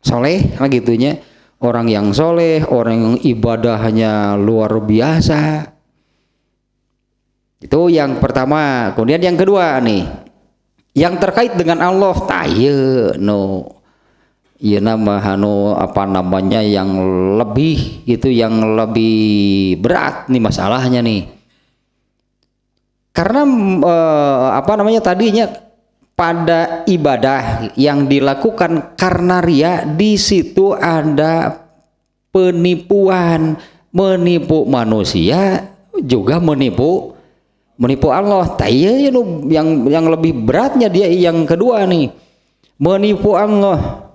soleh lah gitunya, orang yang soleh, orang yang ibadahnya luar biasa. Itu yang pertama. Kemudian yang kedua nih, yang terkait dengan Allah taye ya apa namanya yang lebih itu, yang lebih berat nih masalahnya nih. Karena apa namanya tadinya pada ibadah yang dilakukan karena ria, di situ ada penipuan, menipu manusia juga menipu Allah. Tayyib yang lebih beratnya dia yang kedua nih, menipu Allah.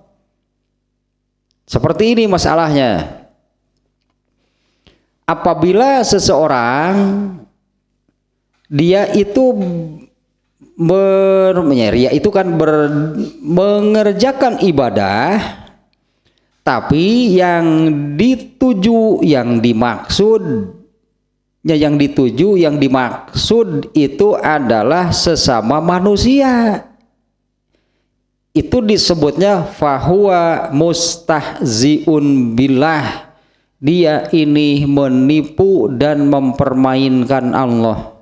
Seperti ini masalahnya. Apabila seseorang dia itu ria itu kan mengerjakan ibadah, tapi yang dituju, yang dimaksud yang dituju, yang dimaksud itu adalah sesama manusia. Itu disebutnya fahuwa mustahziun billah. Dia ini menipu dan mempermainkan Allah.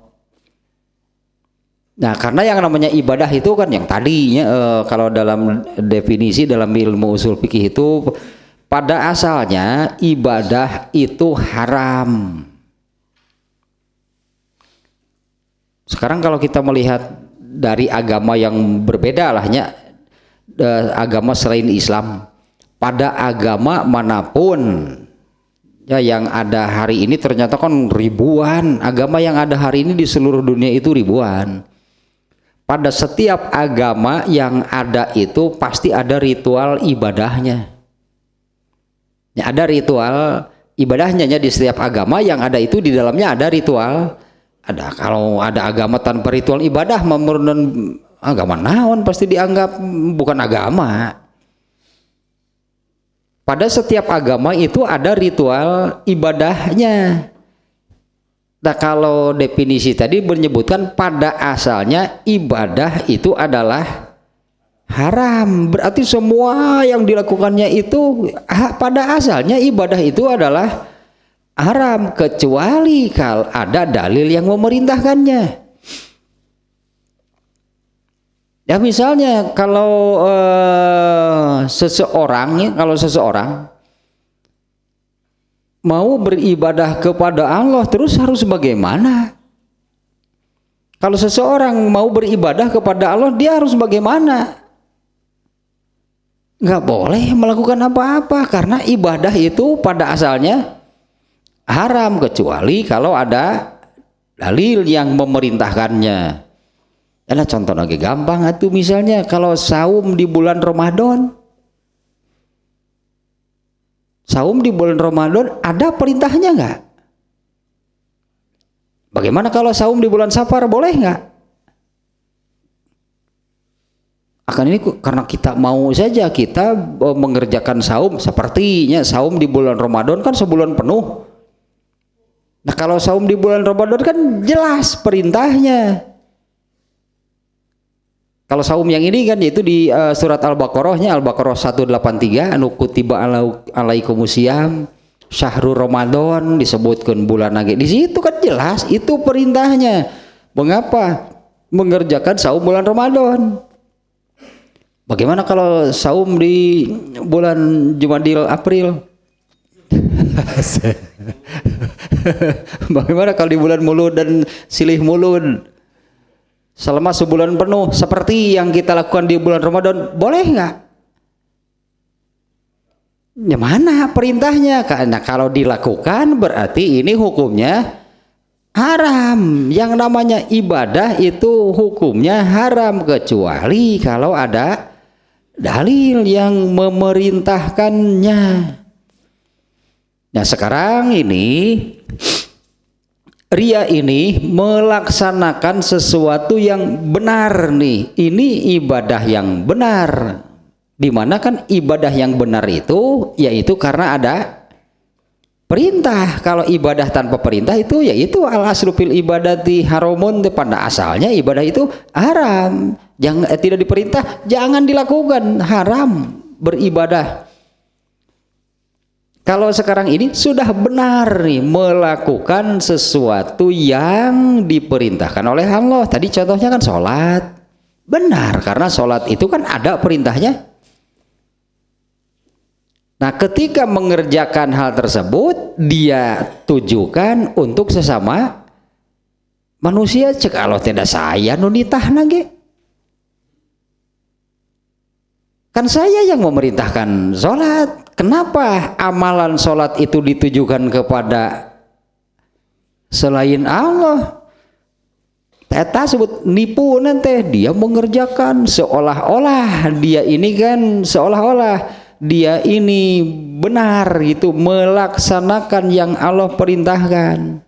Nah, karena yang namanya ibadah itu kan yang tadinya kalau dalam definisi dalam ilmu usul fikih itu pada asalnya ibadah itu haram. Sekarang kalau kita melihat dari agama yang berbeda lahnya, agama selain Islam, pada agama manapun ya yang ada hari ini ternyata kan ribuan agama yang ada hari ini di seluruh dunia itu ribuan. Pada setiap agama yang ada itu pasti ada ritual ibadahnya. Ya, ada ritual ibadahnya ya, di setiap agama yang ada itu di dalamnya ada ritual. Ada, kalau ada agama tanpa ritual ibadah menurut agama naon pasti dianggap bukan agama. Pada setiap agama itu ada ritual ibadahnya. Nah, kalau definisi tadi menyebutkan pada asalnya ibadah itu adalah haram. Berarti semua yang dilakukannya itu pada asalnya ibadah itu adalah haram kecuali kalau ada dalil yang memerintahkannya. Ya misalnya kalau seseorang mau beribadah kepada Allah terus harus bagaimana? Kalau seseorang mau beribadah kepada Allah dia harus bagaimana? Nggak boleh melakukan apa-apa karena ibadah itu pada asalnya haram kecuali kalau ada dalil yang memerintahkannya. Karena contoh lagi gampang itu misalnya kalau saum di bulan Ramadan. Saum di bulan Ramadan ada perintahnya nggak? Bagaimana kalau saum di bulan Safar, boleh nggak? Akan ini karena kita mau saja kita mengerjakan saum, sepertinya saum di bulan Ramadan kan sebulan penuh. Nah kalau saum di bulan Ramadan kan jelas perintahnya. Kalau saum yang ini kan yaitu di surat Al-Baqarahnya Al-Baqarah 183 anu kutiba alaikumusiyam syahrul Ramadan disebutkan bulan lagi. Di situ kan jelas itu perintahnya. Mengapa mengerjakan saum bulan Ramadan? Bagaimana kalau saum di bulan Jumadil April? Bagaimana kalau di bulan Mulud dan Silih Mulud? Selama sebulan penuh seperti yang kita lakukan di bulan Ramadan, boleh nggak? Ya mana perintahnya? Karena kalau dilakukan berarti ini hukumnya haram. Yang namanya ibadah itu hukumnya haram kecuali kalau ada dalil yang memerintahkannya. Nah sekarang ini Ria ini melaksanakan sesuatu yang benar nih. Ini ibadah yang benar. Dimana kan ibadah yang benar itu yaitu karena ada perintah. Kalau ibadah tanpa perintah itu yaitu al-aslu fil ibadati haramun. Pada asalnya ibadah itu haram. Jangan tidak diperintah, jangan dilakukan, haram beribadah. Kalau sekarang ini sudah benar nih melakukan sesuatu yang diperintahkan oleh Allah. Tadi contohnya kan sholat. Benar karena sholat itu kan ada perintahnya. Nah ketika mengerjakan hal tersebut dia tujukan untuk sesama manusia. Cek Allah tidak saya nunitah nage. Kan saya yang memerintahkan sholat. Kenapa amalan sholat itu ditujukan kepada selain Allah? Teta sebut nipu nanti dia mengerjakan seolah-olah dia ini kan seolah-olah dia ini benar gitu melaksanakan yang Allah perintahkan.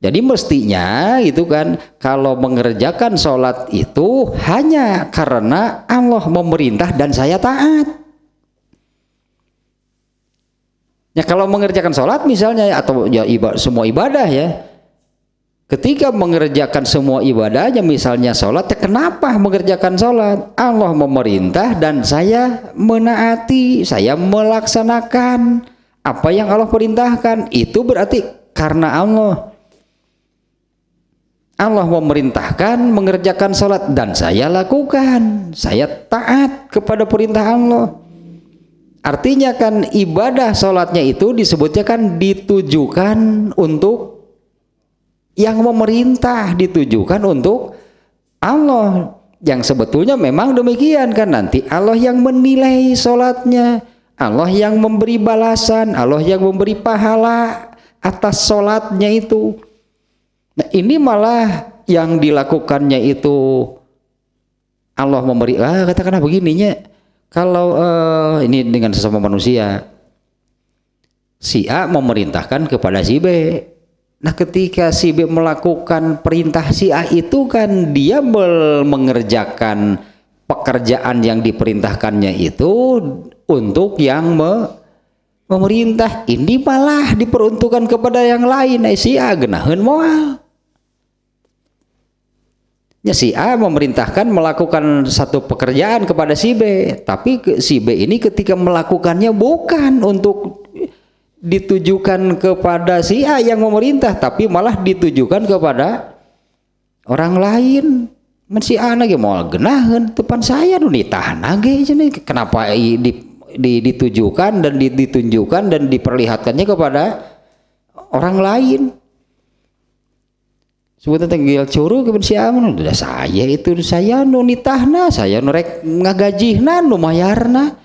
Jadi mestinya itu kan kalau mengerjakan sholat itu hanya karena Allah memerintah dan saya taat. Ya kalau mengerjakan sholat misalnya atau ya semua ibadah ya, ketika mengerjakan semua ibadahnya misalnya sholat, ya kenapa mengerjakan sholat? Allah memerintah dan saya menaati, saya melaksanakan apa yang Allah perintahkan. Itu berarti karena Allah memerintahkan mengerjakan sholat dan saya lakukan, saya taat kepada perintah Allah. Artinya kan ibadah sholatnya itu disebutnya kan ditujukan untuk yang memerintah, ditujukan untuk Allah. Yang sebetulnya memang demikian kan, nanti Allah yang menilai sholatnya, Allah yang memberi balasan, Allah yang memberi pahala atas sholatnya itu. Nah ini malah yang dilakukannya itu Allah memberi, katakanlah begininya. Kalau ini dengan sesama manusia, si A memerintahkan kepada si B. Nah ketika si B melakukan perintah si A itu kan dia mengerjakan pekerjaan yang diperintahkannya itu untuk yang memerintah. Ini malah diperuntukkan kepada yang lain. Si A genaheun moal. Ya, si A memerintahkan melakukan satu pekerjaan kepada si B, tapi si B ini ketika melakukannya bukan untuk ditujukan kepada si A yang memerintah, tapi malah ditujukan kepada orang lain. Si A lagi mau genaheun depan saya nu ditahan lagi, kenapa ditujukan dan ditunjukkan dan diperlihatkannya kepada orang lain? Sebetulnya tenggil curu ke siapa? Udah saya nu nitahna, saya nu rek ngagajihna, nu mayarna.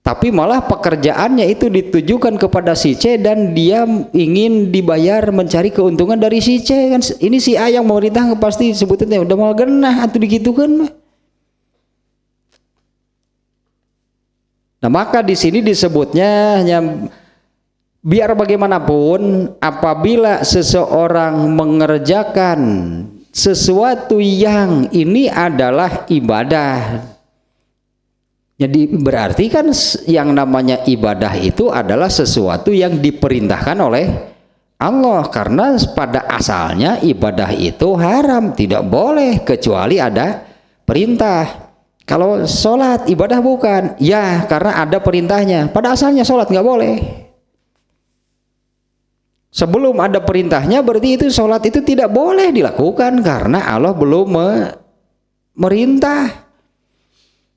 Tapi malah pekerjaannya itu ditujukan kepada si C dan dia ingin dibayar mencari keuntungan dari si C kan. Ini si A yang memerintah pasti sebetulnya udah mau genah atau digitukan mah. Nah maka di sini disebutnya hanya biar bagaimanapun apabila seseorang mengerjakan sesuatu yang ini adalah ibadah, jadi berarti kan yang namanya ibadah itu adalah sesuatu yang diperintahkan oleh Allah, karena pada asalnya ibadah itu haram, tidak boleh kecuali ada perintah. Kalau sholat ibadah bukan, ya karena ada perintahnya. Pada asalnya sholat nggak boleh. Sebelum ada perintahnya berarti itu sholat itu tidak boleh dilakukan karena Allah belum merintah.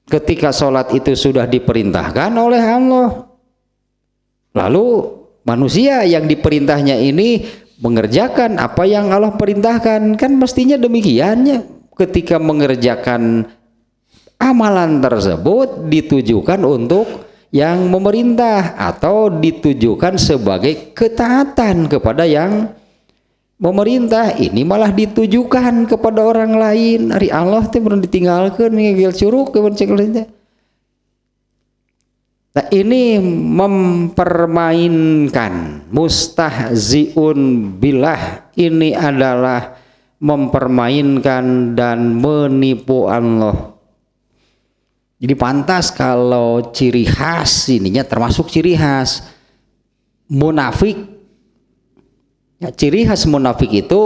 Ketika sholat itu sudah diperintahkan oleh Allah, lalu manusia yang diperintahnya ini mengerjakan apa yang Allah perintahkan, kan mestinya demikiannya. Ketika mengerjakan amalan tersebut ditujukan untuk yang memerintah atau ditujukan sebagai ketaatan kepada yang memerintah, ini malah ditujukan kepada orang lain. Ari Allah teh belum ditinggalkan ngegel curug ke benceng. Nah ini mempermainkan, mustahziun billah, ini adalah mempermainkan dan menipu Allah. Jadi pantas kalau ciri khas ininya termasuk ciri khas munafik. Ya, ciri khas munafik itu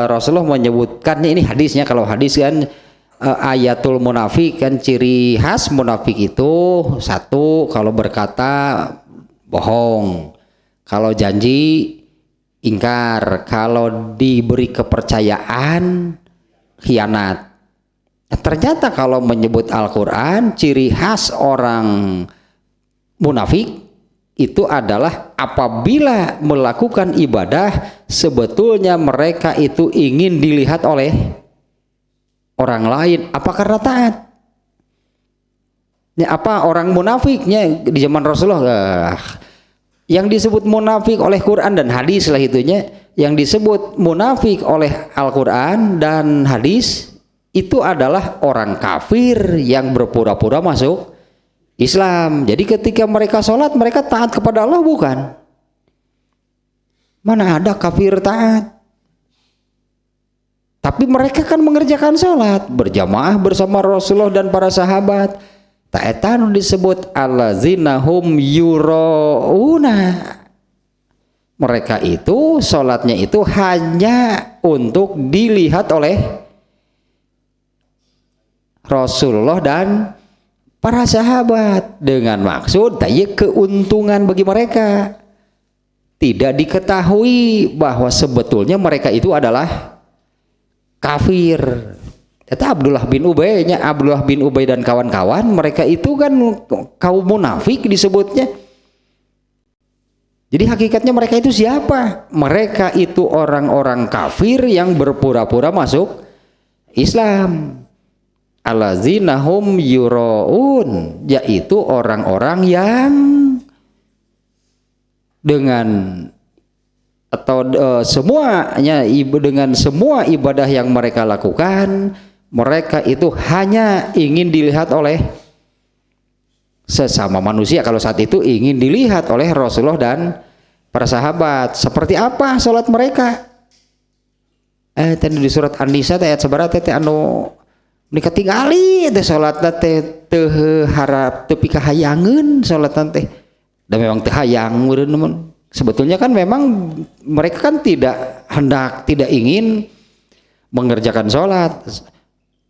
Rasulullah menyebutkannya, ini hadisnya, kalau hadis kan ayatul munafik kan, ciri khas munafik itu satu, kalau berkata bohong, kalau janji ingkar, kalau diberi kepercayaan khianat. Ternyata kalau menyebut Al-Quran, ciri khas orang munafik itu adalah apabila melakukan ibadah sebetulnya mereka itu ingin dilihat oleh orang lain. Apa karena taat? Ya, apa orang munafiknya di zaman Rasulullah? Yang disebut munafik oleh Quran dan hadis lah itunya. Yang disebut munafik oleh Al-Quran dan hadis itu adalah orang kafir yang berpura-pura masuk Islam. Jadi ketika mereka sholat, mereka taat kepada Allah bukan? Mana ada kafir taat? Tapi mereka kan mengerjakan sholat berjamaah bersama Rasulullah dan para sahabat. Ta eta nu disebut allazina hum yurauna. Mereka itu salatnya itu hanya untuk dilihat oleh Rasulullah dan para sahabat, dengan maksud tadi keuntungan bagi mereka. Tidak diketahui bahwa sebetulnya mereka itu adalah kafir. Eta Abdullah bin Ubay dan kawan-kawan, mereka itu kan kaum munafik disebutnya. Jadi hakikatnya mereka itu siapa? Mereka itu orang-orang kafir yang berpura-pura masuk Islam. Allazina hum yuraun, yaitu orang-orang yang dengan atau semuanya dengan semua ibadah yang mereka lakukan, mereka itu hanya ingin dilihat oleh sesama manusia. Kalau saat itu ingin dilihat oleh Rasulullah dan para sahabat. Seperti apa salat mereka? Tadi di surat An-Nisa ayat sebarat teh anu nikah tingali teh salatna teh teu harap teu pikahayangeun salatna teh. Dan memang teu hayang meureun. Sebetulnya kan memang mereka kan tidak ingin mengerjakan sholat.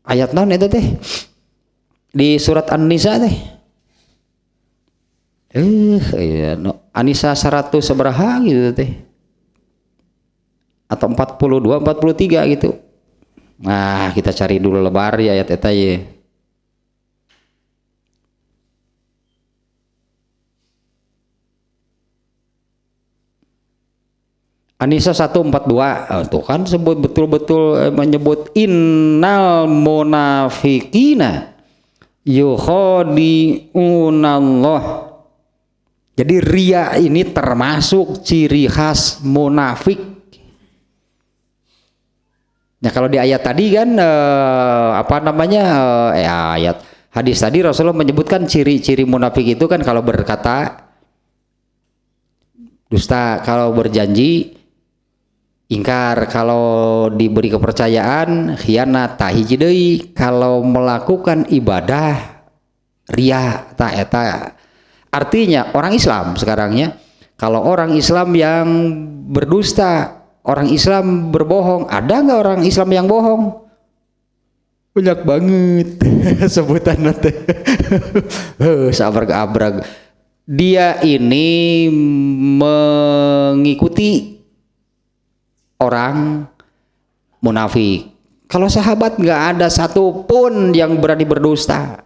Ayat naon eta teh di surat An-Nisa teh An-Nisa 100 sabaraha gitu teh, atau 42 43 gitu. Nah kita cari dulu lebar ya ayat eta ye. An-Nisa 142 tuh kan sebut betul-betul menyebut innal munafiqina yukhadi'unallah. Jadi ria ini termasuk ciri khas munafik. Nah kalau di ayat tadi kan ayat hadis tadi Rasulullah menyebutkan ciri-ciri munafik itu kan kalau berkata dusta, kalau berjanji ingkar, kalau diberi kepercayaan khianat, tah hiji deui kalau melakukan ibadah ria ta eta. Artinya orang Islam sekarangnya, kalau orang Islam yang berdusta, orang Islam berbohong, ada nggak orang Islam yang bohong? Banyak banget sebutan nanti. Sabrag-abrag. Dia ini mengikuti orang munafik. Kalau sahabat nggak ada satupun yang berani berdusta.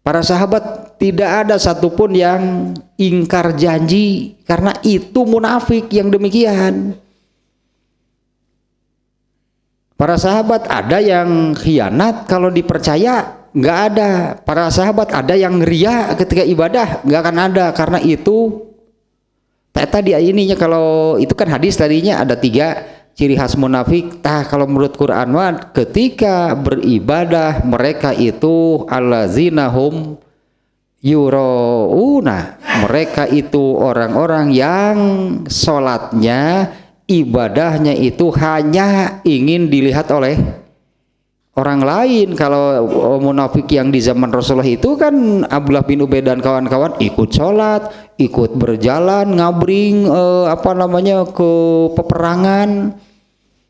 Para sahabat tidak ada satupun yang ingkar janji, karena itu munafik yang demikian. Para sahabat ada yang khianat kalau dipercaya, nggak ada. Para sahabat ada yang ria ketika ibadah, nggak akan ada, karena itu tadi ininya. Kalau itu kan hadis tadinya ada 3 ciri khas munafik. Kalau menurut Quran ketika beribadah mereka itu allazina hum yurauna, mereka itu orang-orang yang sholatnya, ibadahnya itu hanya ingin dilihat oleh orang lain. Kalau munafik yang di zaman Rasulullah itu kan Abdullah bin Ubay dan kawan-kawan ikut sholat, ikut berjalan ngabring ke peperangan.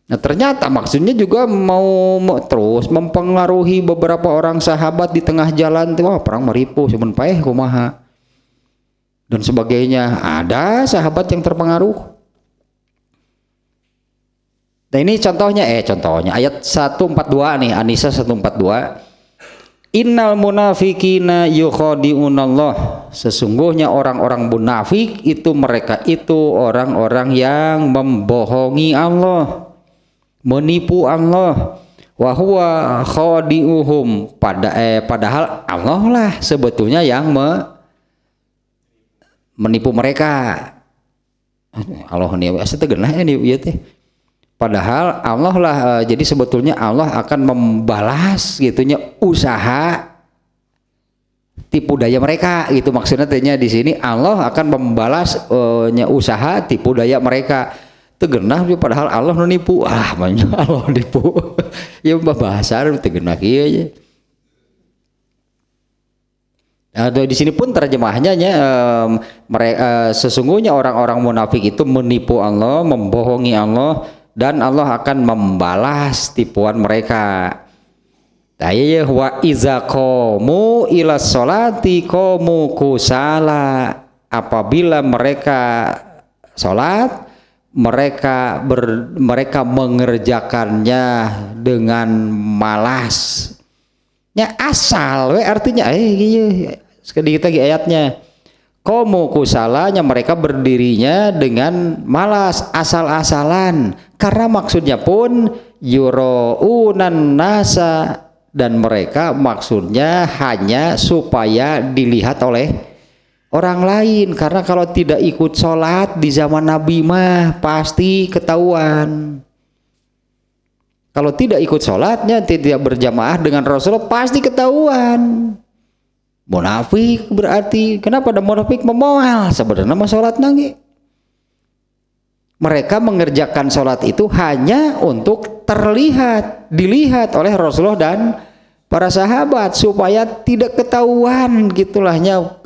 Nah ternyata maksudnya juga mau terus mempengaruhi beberapa orang sahabat di tengah jalan. Wah perang maripu semen paeh kumaha dan sebagainya. Ada sahabat yang terpengaruh. Nah ini contohnya ayat 142 nih, An-Nisa 142. Innal munafiqina yukhadi'unallah. Sesungguhnya orang-orang munafik itu mereka itu orang-orang yang membohongi Allah, menipu Allah. Wa huwa khadi'uhum, padahal Allah lah sebetulnya yang menipu mereka. Allah ini asa teu geunah ini ieu teh. Padahal Allah lah, jadi sebetulnya Allah akan membalas gitunya usaha tipu daya mereka gitu. Maksudnya tanya di sini Allah akan membalas usaha tipu daya mereka. Tegenah padahal Allah nipu. Banyak Allah nipu. Ya bahasa teu geunah kieu. Di sini pun terjemahnya mereka sesungguhnya orang-orang munafik itu menipu Allah, membohongi Allah, dan Allah akan membalas tipuan mereka. Wa iza qamu ila sholati qamu kusala. Apabila mereka sholat, mereka mengerjakannya dengan malas. Ya asal, artinya sedikit lagi ayatnya. Qamu kusalanya, mereka berdirinya dengan malas, asal-asalan. Karena maksudnya pun yuraunan nasa, dan mereka maksudnya hanya supaya dilihat oleh orang lain. Karena kalau tidak ikut sholat di zaman Nabi mah pasti ketahuan. Kalau tidak ikut sholatnya, tidak berjamaah dengan Rasulullah, pasti ketahuan. Munafik berarti, kenapa ada munafik memoal? Sebenarnya mah sholat nangge. Mereka mengerjakan sholat itu hanya untuk terlihat, dilihat oleh Rasulullah dan para sahabat, supaya tidak ketahuan gitulahnya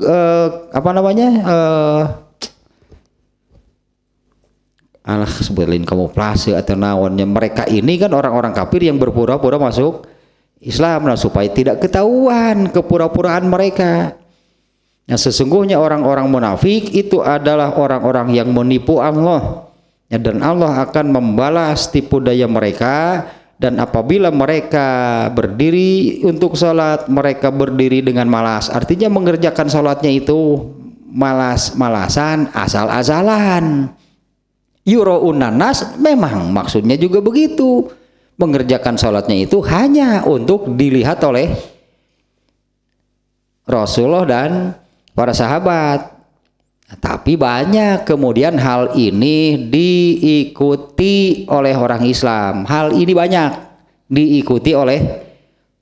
sebutin kamuflase atau naonnya. Mereka ini kan orang-orang kafir yang berpura-pura masuk Islam, nah supaya tidak ketahuan kepura-puraan mereka. Nah sesungguhnya orang-orang munafik itu adalah orang-orang yang menipu Allah, ya, dan Allah akan membalas tipu daya mereka. Dan apabila mereka berdiri untuk sholat, mereka berdiri dengan malas. Artinya mengerjakan sholatnya itu malas-malasan, asal-asalan. Yuraunan nas, memang maksudnya juga begitu. Mengerjakan sholatnya itu hanya untuk dilihat oleh Rasulullah dan para sahabat. Tapi banyak kemudian hal ini diikuti oleh orang Islam. Hal ini banyak diikuti oleh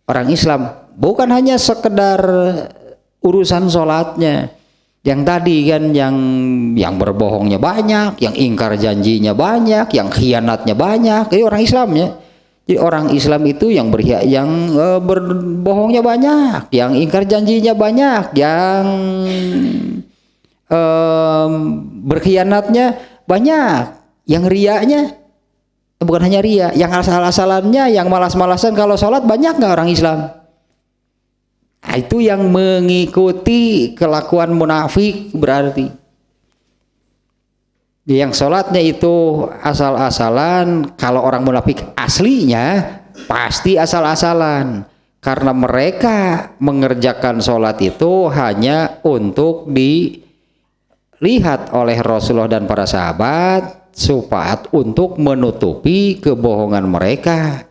orang Islam. Bukan hanya sekedar urusan sholatnya. Yang tadi kan yang berbohongnya banyak, yang ingkar janjinya banyak, yang khianatnya banyak. Ini orang Islam ya. Jadi orang Islam itu yang berbohongnya banyak, yang ingkar janjinya banyak, yang berkhianatnya banyak, yang riaknya bukan hanya ria, yang asal-asalannya, yang malas-malasan kalau sholat banyak nggak orang Islam? Nah, itu yang mengikuti kelakuan munafik berarti. Yang sholatnya itu asal-asalan, kalau orang munafik aslinya pasti asal-asalan. Karena mereka mengerjakan sholat itu hanya untuk dilihat oleh Rasulullah dan para sahabat, supaya untuk menutupi kebohongan mereka.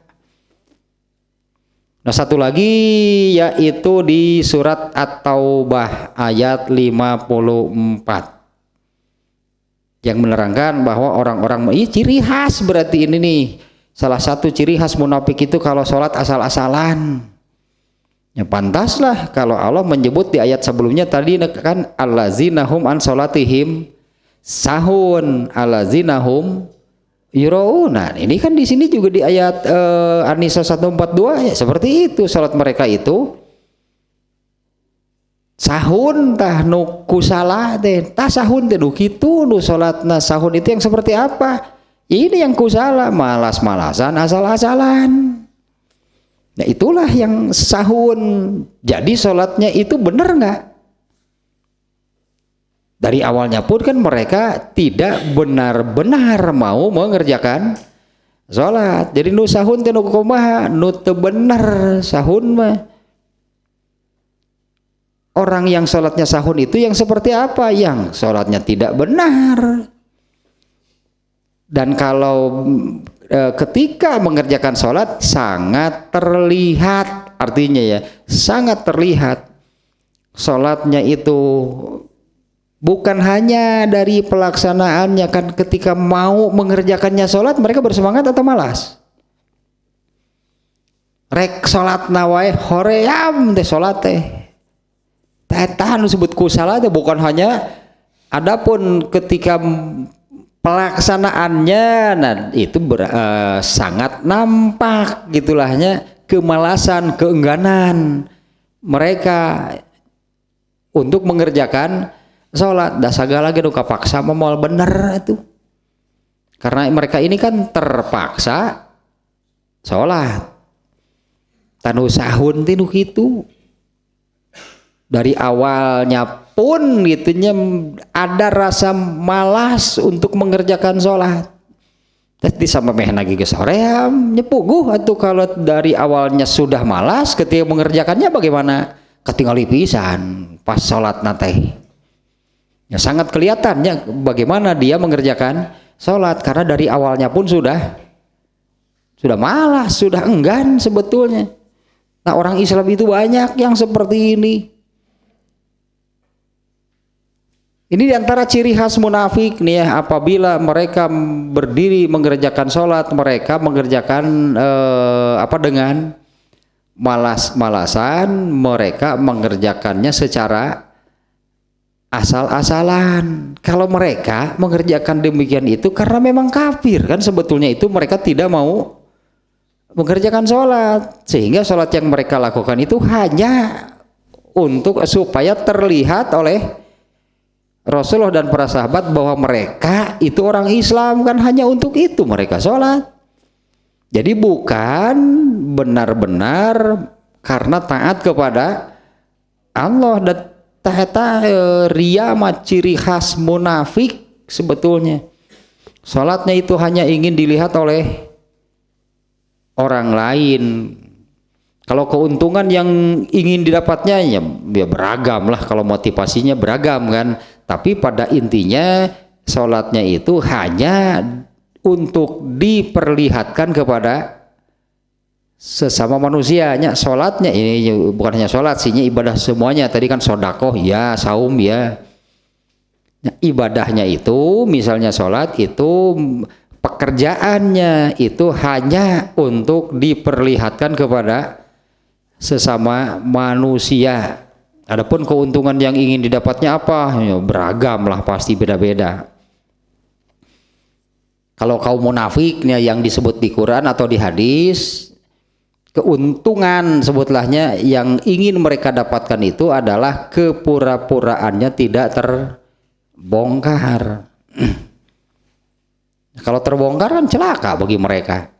Nah satu lagi yaitu di surat At-Taubah ayat 54 yang menerangkan bahwa orang-orang ini ciri khas, berarti ini nih salah satu ciri khas munafik itu kalau sholat asal-asalan. Ya pantaslah kalau Allah menyebut di ayat sebelumnya tadi kan allazinahum an sholatihim sahun allazinahum yurauna. Ini kan di sini juga di ayat An-Nisa 142 ya seperti itu, salat mereka itu sahun tah nu kusala teh, tah sahun teh nu kitu, nu salatna sahun itu yang seperti apa? Ini yang kusala, malas-malasan, asal-asalan. Nah itulah yang sahun. Jadi salatnya itu benar nggak? Dari awalnya pun kan mereka tidak benar-benar mau mengerjakan sholat. Jadi nu sahun teh nu kumaha, nu teu bener sahun mah. Orang yang sholatnya sahun itu yang seperti apa? Yang sholatnya tidak benar. Dan kalau ketika mengerjakan sholat sangat terlihat, artinya ya sangat terlihat sholatnya itu bukan hanya dari pelaksanaannya, kan ketika mau mengerjakannya sholat mereka bersemangat atau malas? Rek sholat nawai hoream teh sholat teh tahan disebut kusala teh bukan hanya, adapun ketika pelaksanaannya nah itu sangat nampak gitulahnya kemalasan, keengganan mereka. untuk mengerjakan sholat. Da sagala ge nu kapaksa mah moal bener itu. Karena mereka ini kan terpaksa sholat. Tanu sahun tinu kitu. Dari awalnya pun gitunya ada rasa malas untuk mengerjakan sholat. Jadi sampai meh lagi ke soream nyepuguh atau kalau dari awalnya sudah malas ketika mengerjakannya bagaimana? Ketinggali pisan pas sholat nate. Ya sangat kelihatannya bagaimana dia mengerjakan sholat karena dari awalnya pun sudah malas, sudah enggan sebetulnya. Nah orang Islam itu banyak yang seperti ini. Ini diantara ciri khas munafik nih ya, apabila mereka berdiri mengerjakan sholat, mereka mengerjakan dengan malas-malasan, mereka mengerjakannya secara asal-asalan. Kalau mereka mengerjakan demikian itu karena memang kafir kan sebetulnya itu mereka tidak mau mengerjakan sholat, sehingga sholat yang mereka lakukan itu hanya untuk supaya terlihat oleh Rasulullah dan para sahabat bahwa mereka itu orang Islam, kan hanya untuk itu mereka sholat. Jadi bukan benar-benar karena taat kepada Allah. Dan ria mah ciri khas munafik sebetulnya. Sholatnya itu hanya ingin dilihat oleh orang lain. Kalau keuntungan yang ingin didapatnya ya beragam lah, kalau motivasinya beragam kan. Tapi pada intinya sholatnya itu hanya untuk diperlihatkan kepada sesama manusianya. Sholatnya ini bukan hanya sholat sih, ibadah semuanya. Tadi kan sodakoh ya, saum ya. Nah, ibadahnya itu misalnya sholat itu pekerjaannya itu hanya untuk diperlihatkan kepada sesama manusia. Adapun keuntungan yang ingin didapatnya apa? Ya, beragam lah, pasti beda-beda. Kalau kaum munafiknya yang disebut di Quran atau di hadis, keuntungan sebutlah,nya yang ingin mereka dapatkan itu adalah kepura-puraannya tidak terbongkar. Kalau terbongkar kan celaka bagi mereka.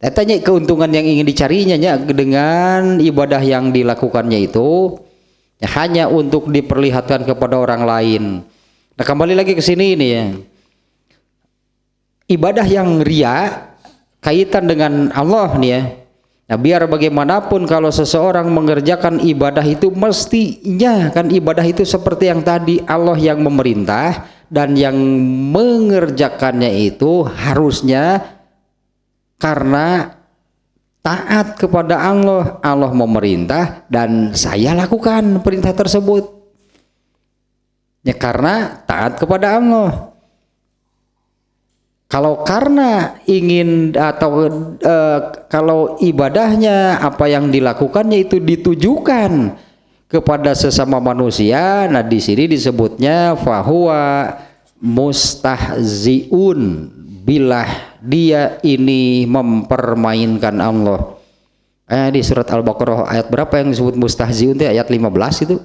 Tanya keuntungan yang ingin dicarinya dengan ibadah yang dilakukannya itu ya, hanya untuk diperlihatkan kepada orang lain. Nah kembali lagi ke sini ini ya, ibadah yang ria kaitan dengan Allah nih ya. Nah biar bagaimanapun kalau seseorang mengerjakan ibadah itu mestinya kan ibadah itu seperti yang tadi, Allah yang memerintah dan yang mengerjakannya itu harusnya karena taat kepada Allah. Allah memerintah dan saya lakukan perintah tersebut ya karena taat kepada Allah. Kalau karena ingin atau kalau ibadahnya apa yang dilakukannya itu ditujukan kepada sesama manusia, nah di sini disebutnya fahuwa mustahziun, bilah dia ini mempermainkan Allah. Di surat Al-Baqarah ayat berapa yang disebut mustahziun itu? Ayat 15 itu.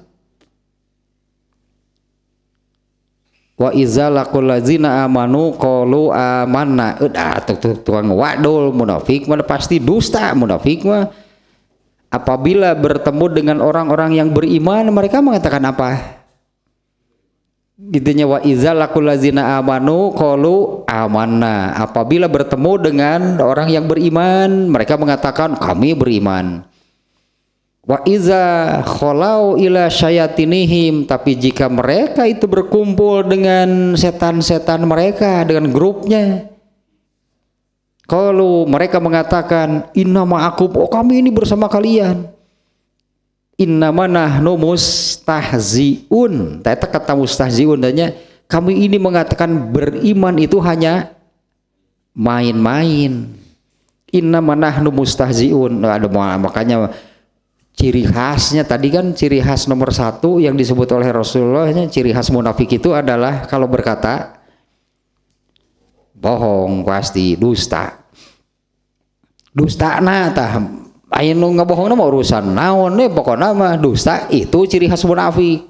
Wa iza laqul ladzina amanu qalu amanna. Tukang wadul munafik mah pasti dusta. Munafik mah apabila bertemu dengan orang-orang yang beriman mereka mengatakan apa? Gitunya wa iza laqul ladzina amanu qalu amanna. Apabila bertemu dengan orang yang beriman mereka mengatakan kami beriman. Wa iza kholau ila syayatinihim, tapi jika mereka itu berkumpul dengan setan-setan mereka, dengan grupnya, kalau mereka mengatakan inna ma'akum, oh kami ini bersama kalian, inna nahnu mustahziun. Tata kata mustahziun tanya kami ini mengatakan beriman itu hanya main-main. Inna nahnu mustahziun. Ada makanya ciri khasnya tadi kan ciri khas nomor 1 yang disebut oleh Rasulullah, ciri khas munafik itu adalah kalau berkata bohong, pasti dusta. Dusta nah tah Ayo nu ngabohongna mah urusan naon pokokna mah dusta, itu ciri khas munafik.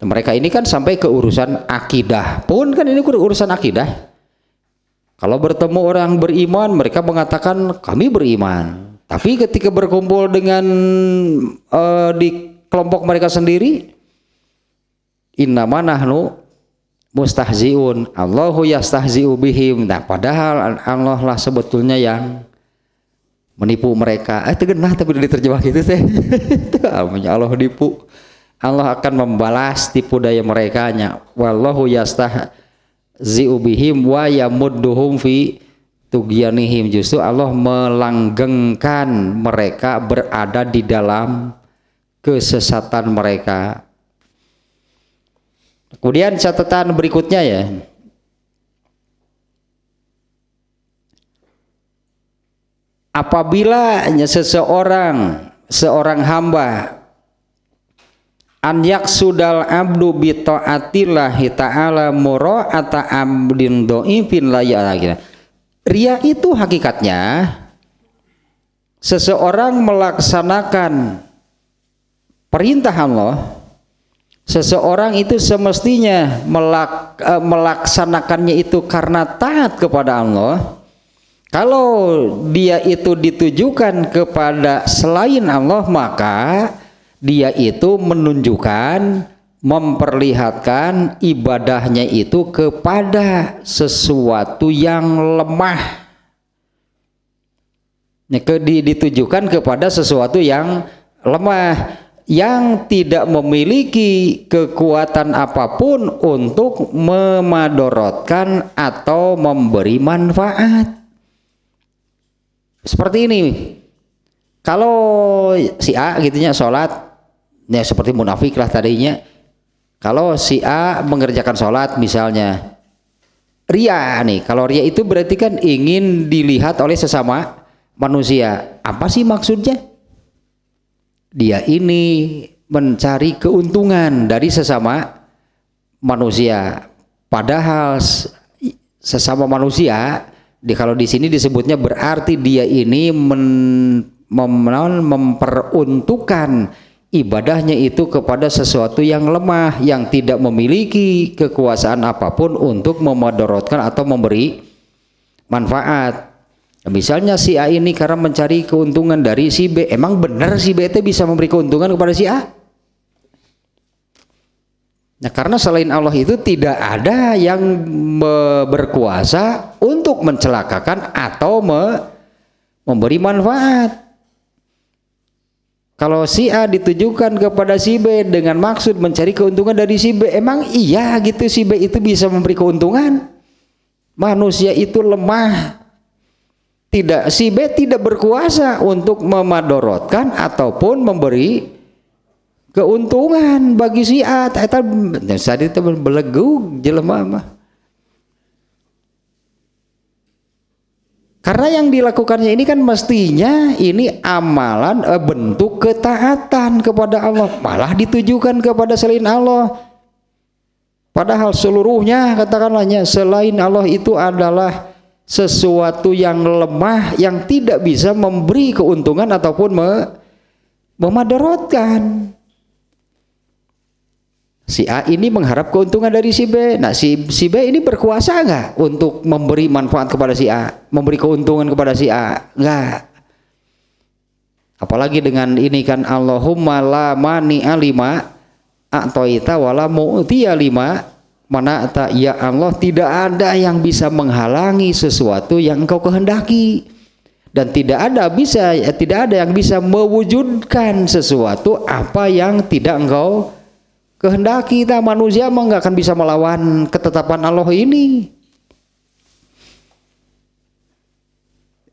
Mereka ini kan sampai ke urusan akidah pun, kan ini urusan akidah. Kalau bertemu orang beriman, mereka mengatakan kami beriman. Tapi ketika berkumpul dengan di kelompok mereka sendiri, innama nahnu mustahziun, Allahu yastahzi'u bihim. Nah, padahal Allah lah sebetulnya yang menipu mereka. Tegenah tapi diterjemah gitu teh. Allah nipu. Allah akan membalas tipu daya mereka nya. Wallahu yastahzi'u bihim wa yamudduhum fi tughyanihim. Justru Allah melanggengkan mereka berada di dalam kesesatan mereka. Kemudian catatan berikutnya ya. Apabila seorang hamba an yaksudal abdu bi taatillahi ta'ala mura'ata abdin dhaifin la ya'lamu. Ria itu hakikatnya seseorang melaksanakan perintah Allah. Seseorang itu semestinya melaksanakannya itu karena taat kepada Allah. Kalau dia itu ditujukan kepada selain Allah, maka dia itu menunjukkan, memperlihatkan ibadahnya itu kepada sesuatu yang lemah. Ditujukan kepada sesuatu yang lemah, yang tidak memiliki kekuatan apapun untuk memadorotkan atau memberi manfaat. Seperti ini, kalau si A gitunya sholat, ya seperti munafik lah tadinya. Kalau si A mengerjakan sholat misalnya, ria nih. Kalau ria itu berarti kan ingin dilihat oleh sesama manusia. Apa sih maksudnya? Dia ini mencari keuntungan dari sesama manusia. Padahal sesama manusia, kalau di sini disebutnya berarti dia ini memperuntukkan ibadahnya itu kepada sesuatu yang lemah, yang tidak memiliki kekuasaan apapun untuk memadorotkan atau memberi manfaat. Misalnya si A ini karena mencari keuntungan dari si B, emang benar si B itu bisa memberi keuntungan kepada si A? Nah, karena selain Allah itu tidak ada yang berkuasa untuk mencelakakan atau memberi manfaat. Kalau si A ditujukan kepada si B dengan maksud mencari keuntungan dari si B, emang iya gitu si B itu bisa memberi keuntungan? Manusia itu lemah. Tidak, si B tidak berkuasa untuk memadorotkan ataupun memberi keuntungan bagi si A. Saat itu belegu jelema mah. Karena yang dilakukannya ini kan mestinya ini amalan bentuk ketaatan kepada Allah, malah ditujukan kepada selain Allah. Padahal seluruhnya katakanlahnya selain Allah itu adalah sesuatu yang lemah, yang tidak bisa memberi keuntungan ataupun memadarotkan. Si A ini mengharap keuntungan dari si B. Nah si B ini berkuasa nggak untuk memberi manfaat kepada si A, memberi keuntungan kepada si A? Nggak. Apalagi dengan ini kan Allahumma la mani'a lima a'taita wala mu'tiya lima mana'ta. Ya Allah, tidak ada yang bisa menghalangi sesuatu yang Engkau kehendaki, dan tidak ada yang bisa mewujudkan sesuatu apa yang tidak Engkau kehendaki. Kita manusia mah nggak akan bisa melawan ketetapan Allah ini.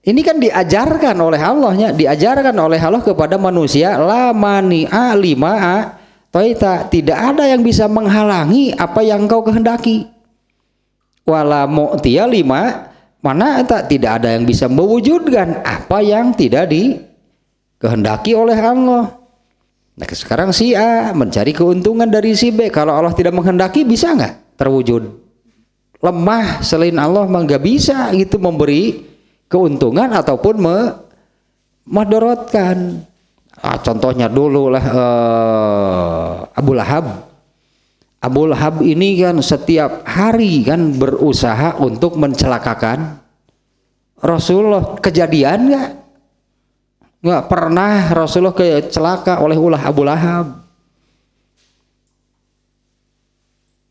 Ini kan diajarkan oleh Allahnya, diajarkan oleh Allah kepada manusia, la mani'a lima'a taita, tidak ada yang bisa menghalangi apa yang Engkau kehendaki. Wala mu'tiya lima mana'ta, tidak ada yang bisa mewujudkan apa yang tidak dikehendaki oleh Allah. Nah sekarang si A mencari keuntungan dari si B, kalau Allah tidak menghendaki bisa nggak terwujud? Lemah, selain Allah mah nggak bisa gitu memberi keuntungan ataupun madorotkan. Contohnya dulu lah Abu Lahab. Abu Lahab ini kan setiap hari kan berusaha untuk mencelakakan Rasulullah. Kejadian nggak? Nggak pernah Rasulullah celaka oleh ulah Abu Lahab.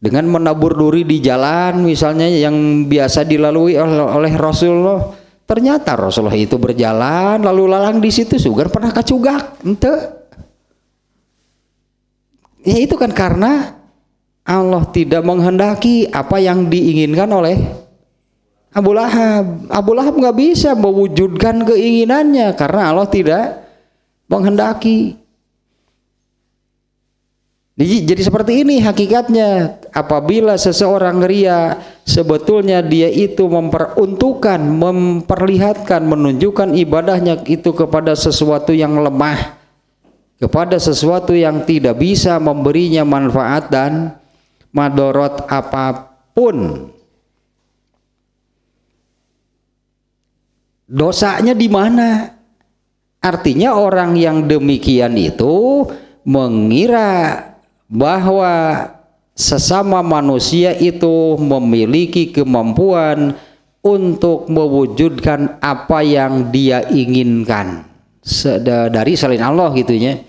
Dengan menabur duri di jalan misalnya yang biasa dilalui oleh Rasulullah, ternyata Rasulullah itu berjalan lalu lalang di situ sugan pernah kacugak ente. Ya itu kan karena Allah tidak menghendaki apa yang diinginkan oleh Abu Lahab. Abu Lahab nggak bisa mewujudkan keinginannya karena Allah tidak menghendaki. Jadi seperti ini hakikatnya, apabila seseorang ria, sebetulnya dia itu memperuntukkan, memperlihatkan, menunjukkan ibadahnya itu kepada sesuatu yang lemah, kepada sesuatu yang tidak bisa memberinya manfaat dan madorot apapun. Dosanya di mana? Artinya orang yang demikian itu mengira bahwa sesama manusia itu memiliki kemampuan untuk mewujudkan apa yang dia inginkan dari selain Allah gitunya.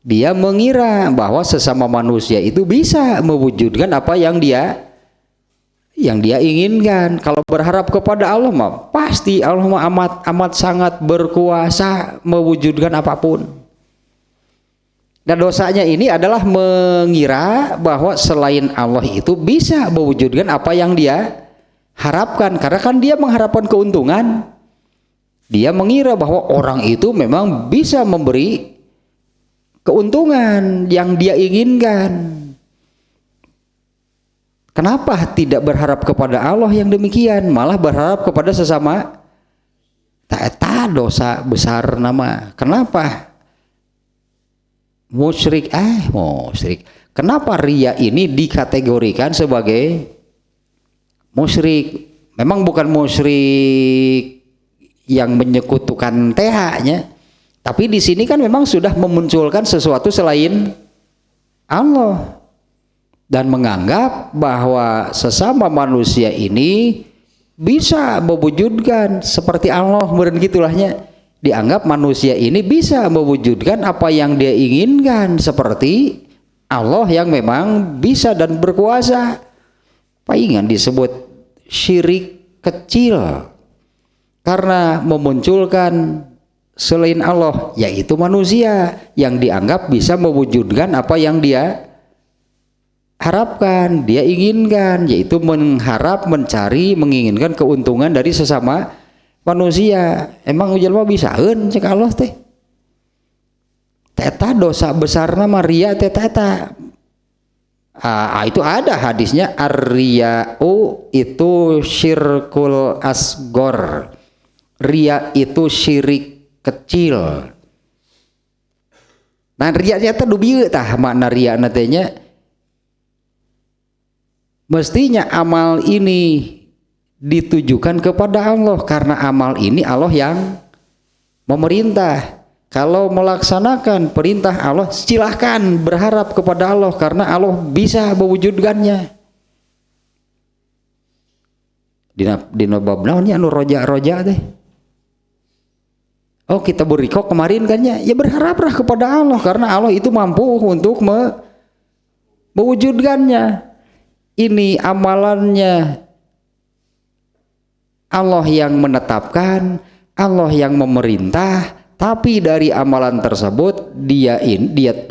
Dia mengira bahwa sesama manusia itu bisa mewujudkan apa yang dia inginkan. Kalau berharap kepada Allah mah pasti Allah mah amat sangat berkuasa mewujudkan apapun. Dan dosanya ini adalah mengira bahwa selain Allah itu bisa mewujudkan apa yang dia harapkan. Karena kan dia mengharapkan keuntungan. Dia mengira bahwa orang itu memang bisa memberi keuntungan yang dia inginkan. Kenapa tidak berharap kepada Allah yang demikian, malah berharap kepada sesama? Tak dosa besar nama. Kenapa? Musyrik. Kenapa ria ini dikategorikan sebagai musyrik? Memang bukan musyrik yang menyekutukan TH-nya, tapi di sini kan memang sudah memunculkan sesuatu selain Allah dan menganggap bahwa sesama manusia ini bisa mewujudkan seperti Allah, meren gitulahnya. Dianggap manusia ini bisa mewujudkan apa yang dia inginkan seperti Allah yang memang bisa dan berkuasa. Palingan disebut syirik kecil karena memunculkan selain Allah, yaitu manusia yang dianggap bisa mewujudkan apa yang dia harapkan, dia inginkan, yaitu mengharap, mencari, menginginkan keuntungan dari sesama manusia. Emang ujal mah bisaeun cek Allah teh. Teta dosa besar nama ria teta. Itu ada hadisnya, ar-riya'u itu syirkul asgor. Ria itu syirik kecil. Nah ria teh dubieu tah makna ria natenya. Mestinya amal ini ditujukan kepada Allah karena amal ini Allah yang memerintah. Kalau melaksanakan perintah Allah silahkan berharap kepada Allah karena Allah bisa mewujudkannya. Dina bab naonnya anu roja teh. Oh kita berikok kemarin kan ya berharaplah kepada Allah karena Allah itu mampu untuk mewujudkannya. Ini amalannya Allah yang menetapkan, Allah yang memerintah, tapi dari amalan tersebut dia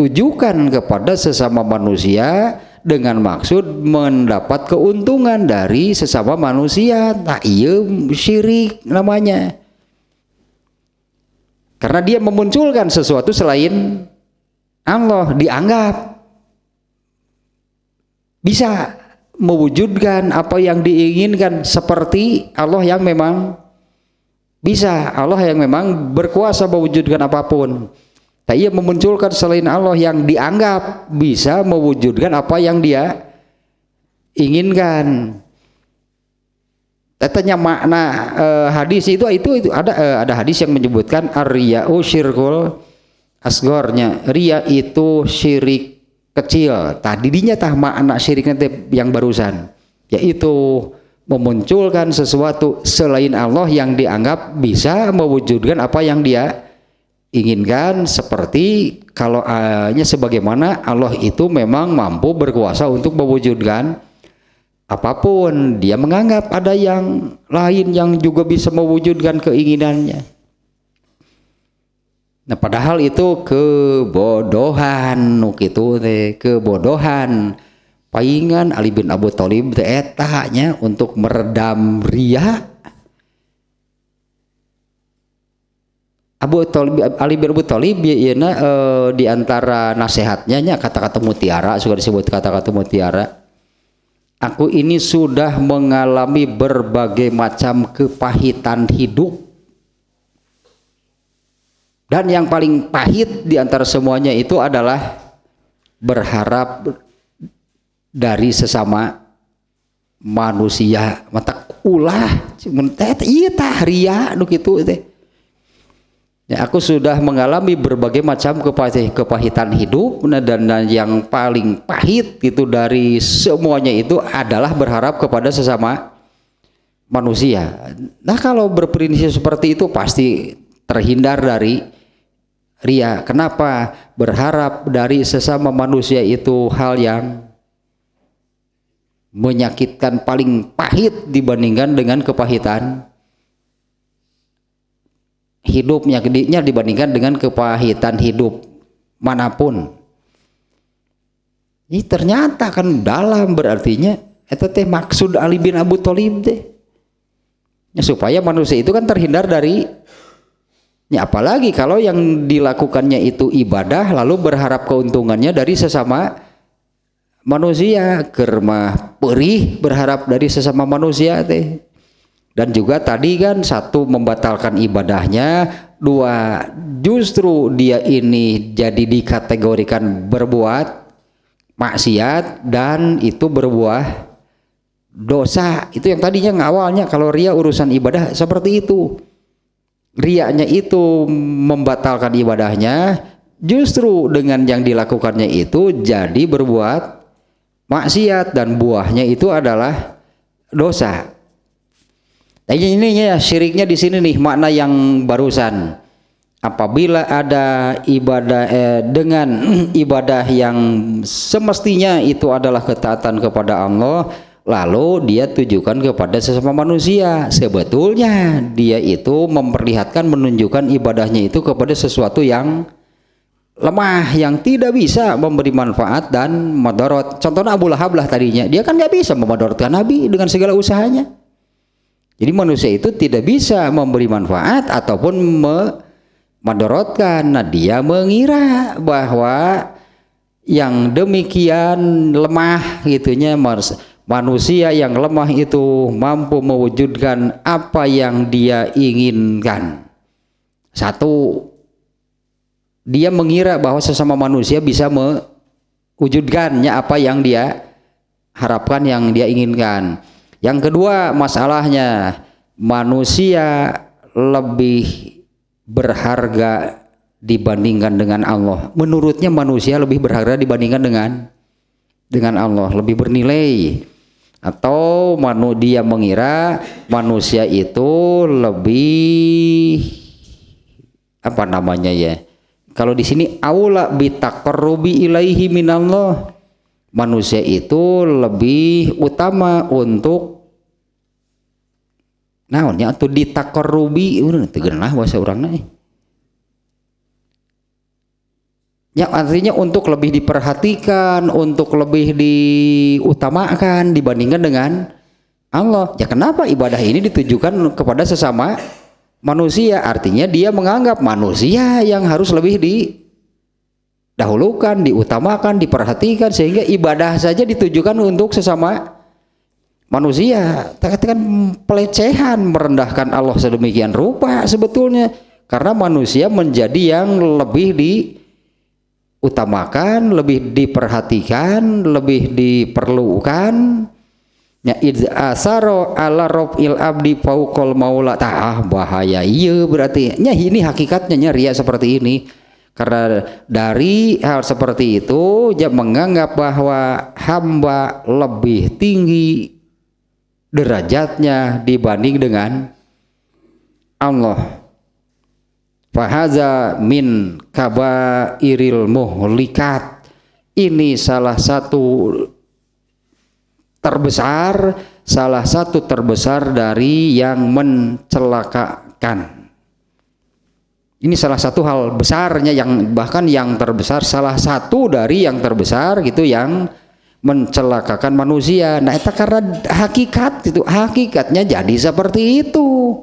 tujukan kepada sesama manusia dengan maksud mendapat keuntungan dari sesama manusia. Tak iya syirik namanya. Karena dia memunculkan sesuatu selain Allah, dianggap bisa mewujudkan apa yang diinginkan seperti Allah yang memang bisa, Allah yang memang berkuasa mewujudkan apapun. Tak ia memunculkan selain Allah yang dianggap bisa mewujudkan apa yang dia inginkan. Katanya makna hadis itu ada hadis yang menyebutkan ar-riya'u syirkul asgornya, ria itu syirik kecil. Tadinya tah makna syiriknya yang barusan, yaitu memunculkan sesuatu selain Allah yang dianggap bisa mewujudkan apa yang dia inginkan, seperti kalau sebagaimana Allah itu memang mampu berkuasa untuk mewujudkan apapun, dia menganggap ada yang lain yang juga bisa mewujudkan keinginannya. Nah, padahal itu kebodohan, gitu teh, kebodohan. Paingan Ali bin Abu Thalib teh etanya untuk meredam ria. Ali bin Abu Thalib di antara nasihatnya kata-kata mutiara, sudah disebut kata-kata mutiara. Aku ini sudah mengalami berbagai macam kepahitan hidup, dan yang paling pahit di antara semuanya itu adalah berharap dari sesama manusia. Mata ulah iya tah ria nu kitu teh. Ya, aku sudah mengalami berbagai macam kepahitan hidup, dan yang paling pahit itu dari semuanya itu adalah berharap kepada sesama manusia. Nah, kalau berprinsip seperti itu pasti terhindar dari ria. Kenapa? Berharap dari sesama manusia itu hal yang menyakitkan, paling pahit dibandingkan dengan kepahitan hidupnya dibandingkan dengan kepahitan hidup manapun. Ini ternyata kan dalam, berartinya itu teh maksud Ali bin Abu Thalib teh ya, supaya manusia itu kan terhindar dari ya, apalagi kalau yang dilakukannya itu ibadah lalu berharap keuntungannya dari sesama manusia, kermah perih berharap dari sesama manusia teh. Dan juga tadi kan satu membatalkan ibadahnya, dua justru dia ini jadi dikategorikan berbuat maksiat dan itu berbuah dosa. Itu yang tadinya awalnya kalau ria urusan ibadah seperti itu, rianya itu membatalkan ibadahnya, justru dengan yang dilakukannya itu jadi berbuat maksiat dan buahnya itu adalah dosa. Nah, ini ya syiriknya di sini nih, makna yang barusan. Apabila ada ibadah dengan ibadah yang semestinya itu adalah ketaatan kepada Allah, lalu dia tujukan kepada sesama manusia, sebetulnya dia itu memperlihatkan, menunjukkan ibadahnya itu kepada sesuatu yang lemah, yang tidak bisa memberi manfaat dan madarat. Contohnya Abu Lahab lah tadinya, dia kan nggak bisa memadaratkan Nabi dengan segala usahanya. Jadi manusia itu tidak bisa memberi manfaat ataupun madaratkan. Nah, dia mengira bahwa yang demikian lemah gitunya, manusia yang lemah itu mampu mewujudkan apa yang dia inginkan. Satu, dia mengira bahwa sesama manusia bisa mewujudkannya apa yang dia harapkan, yang dia inginkan. Yang kedua, masalahnya manusia lebih berharga dibandingkan dengan Allah. Menurutnya manusia lebih berharga dibandingkan dengan Allah, lebih bernilai. Atau dia mengira manusia itu lebih apa namanya ya? Kalau di sini aula bitaqarrubi ilaihi minallah. Manusia itu lebih utama untuk naonnya atau ditaqarrubi, tegenah bahasa urangna. Ya, artinya untuk lebih diperhatikan, untuk lebih diutamakan dibandingkan dengan Allah. Ya, kenapa ibadah ini ditujukan kepada sesama manusia? Artinya dia menganggap manusia yang harus lebih dahulukan, diutamakan, diperhatikan, sehingga ibadah saja ditujukan untuk sesama manusia. Katakan pelecehan, merendahkan Allah sedemikian rupa sebetulnya, karena manusia menjadi yang lebih diutamakan, lebih diperhatikan, lebih diperlukan nya id asaro ala robil abdi fauqal maula bahaya iya berarti nya ini hakikatnya nya ria seperti ini. Karena dari hal seperti itu dia menganggap bahwa hamba lebih tinggi derajatnya dibanding dengan Allah. Fahaza min kabairil muhlikat, ini salah satu terbesar dari yang mencelakakan. Ini salah satu hal besarnya, yang bahkan yang terbesar, salah satu dari yang terbesar gitu yang mencelakakan manusia. Nah, itu karena hakikat itu, hakikatnya jadi seperti itu.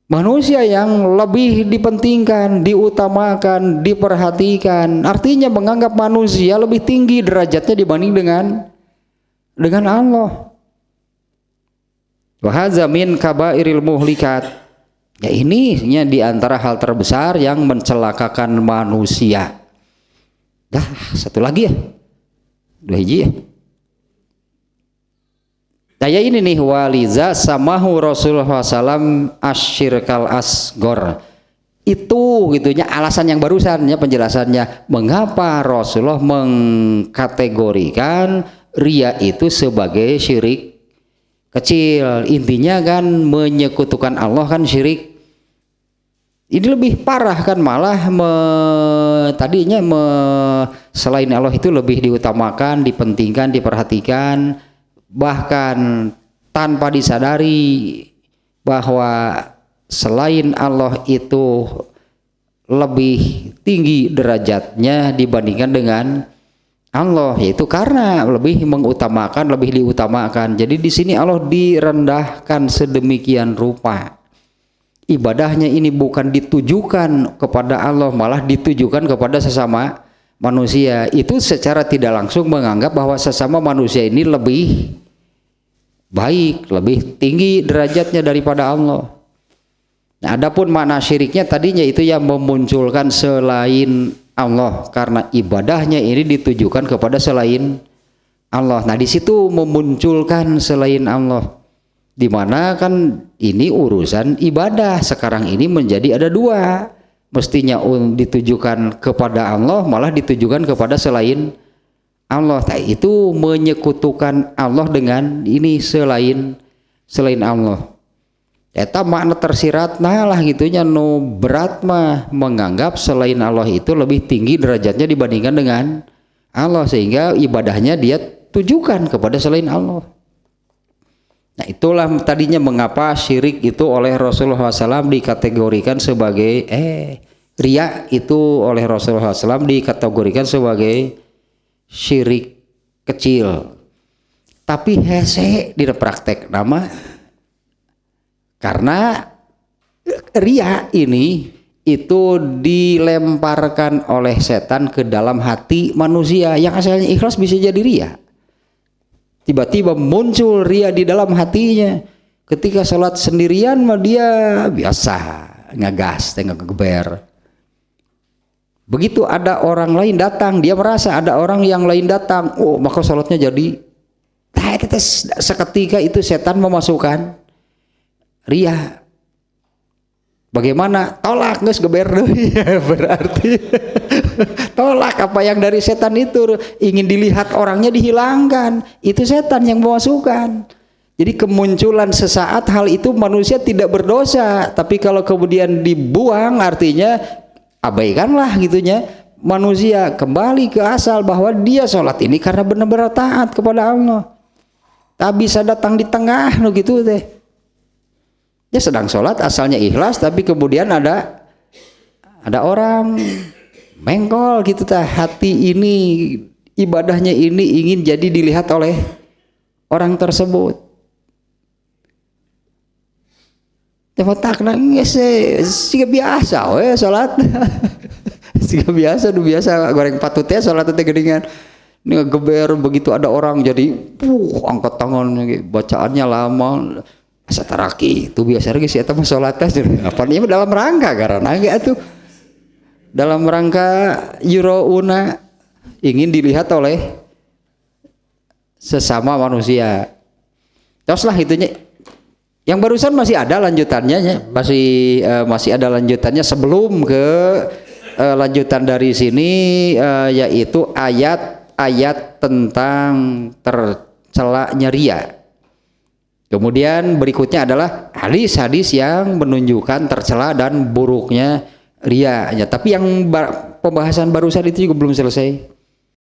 Manusia yang lebih dipentingkan, diutamakan, diperhatikan, artinya menganggap manusia lebih tinggi derajatnya dibanding dengan Allah. Wa hadza min kabairil muhlikat. Ya ini di antara hal terbesar yang mencelakakan manusia. Dah, satu lagi ya. Dua hiji ya. Daya ini nih, waliza samahu Rasulullah SAW asyirkal asgor. Itu gitunya alasan yang barusan ya, penjelasannya mengapa Rasulullah mengkategorikan ria itu sebagai syirik kecil. Intinya kan menyekutukan Allah kan syirik. Ini lebih parah kan, malah selain Allah itu lebih diutamakan, dipentingkan, diperhatikan, bahkan tanpa disadari bahwa selain Allah itu lebih tinggi derajatnya dibandingkan dengan Allah, yaitu karena lebih mengutamakan, lebih diutamakan. Jadi di sini Allah direndahkan sedemikian rupa. Ibadahnya ini bukan ditujukan kepada Allah, malah ditujukan kepada sesama manusia. Itu secara tidak langsung menganggap bahwa sesama manusia ini lebih baik, lebih tinggi derajatnya daripada Allah. Nah, adapun makna syiriknya tadinya itu yang memunculkan selain Allah, karena ibadahnya ini ditujukan kepada selain Allah. Nah, di situ memunculkan selain Allah, di mana kan ini urusan ibadah sekarang ini menjadi ada dua, mestinya ditujukan kepada Allah, malah ditujukan kepada selain Allah. Nah, itu menyekutukan Allah dengan ini selain Allah. Eta makna tersirat nah lah gitunya, no berat mah menganggap selain Allah itu lebih tinggi derajatnya dibandingkan dengan Allah, sehingga ibadahnya dia tujukan kepada selain Allah. Nah, itulah tadinya mengapa syirik itu oleh Rasulullah SAW dikategorikan sebagai riya itu oleh Rasulullah SAW dikategorikan sebagai syirik kecil. Tapi hese di praktek nama, karena riya ini itu dilemparkan oleh setan ke dalam hati manusia yang asalnya ikhlas bisa jadi riya. Tiba-tiba muncul ria di dalam hatinya. Ketika sholat sendirian mah dia biasa ngegas, ngegeber. Begitu ada orang lain datang, dia merasa ada orang yang lain datang, oh maka sholatnya jadi. Seketika itu setan memasukkan ria. Bagaimana? Tolak geus geber deui. Berarti tolak apa yang dari setan itu, ingin dilihat orangnya dihilangkan. Itu setan yang memasukkan. Jadi kemunculan sesaat hal itu manusia tidak berdosa, tapi kalau kemudian dibuang artinya abaikanlah gitunya. Manusia kembali ke asal bahwa dia sholat ini karena benar-benar taat kepada Allah. Tak bisa datang di tengah gitu teh. Dia sedang sholat asalnya ikhlas, tapi kemudian ada orang mengkol gitu tah, hati ini ibadahnya ini ingin jadi dilihat oleh orang tersebut. Tepatak nangis sih biasa we sholat. Sih biasa goreng patutnya sholat teh geuningan. Ini ngegeber begitu ada orang jadi angkat tangan bacaannya lama. Sataraki itu biasa lagi sih, atau sholatnya apa nih dalam rangka karena gitu, dalam rangka yurouna ingin dilihat oleh sesama manusia. Teruslah itunya. Yang barusan masih ada lanjutannya, masih ada lanjutannya sebelum ke lanjutan dari sini, yaitu ayat-ayat tentang tercelanya ria. Kemudian berikutnya adalah hadis-hadis yang menunjukkan tercela dan buruknya ria. Tapi yang pembahasan barusan itu juga belum selesai.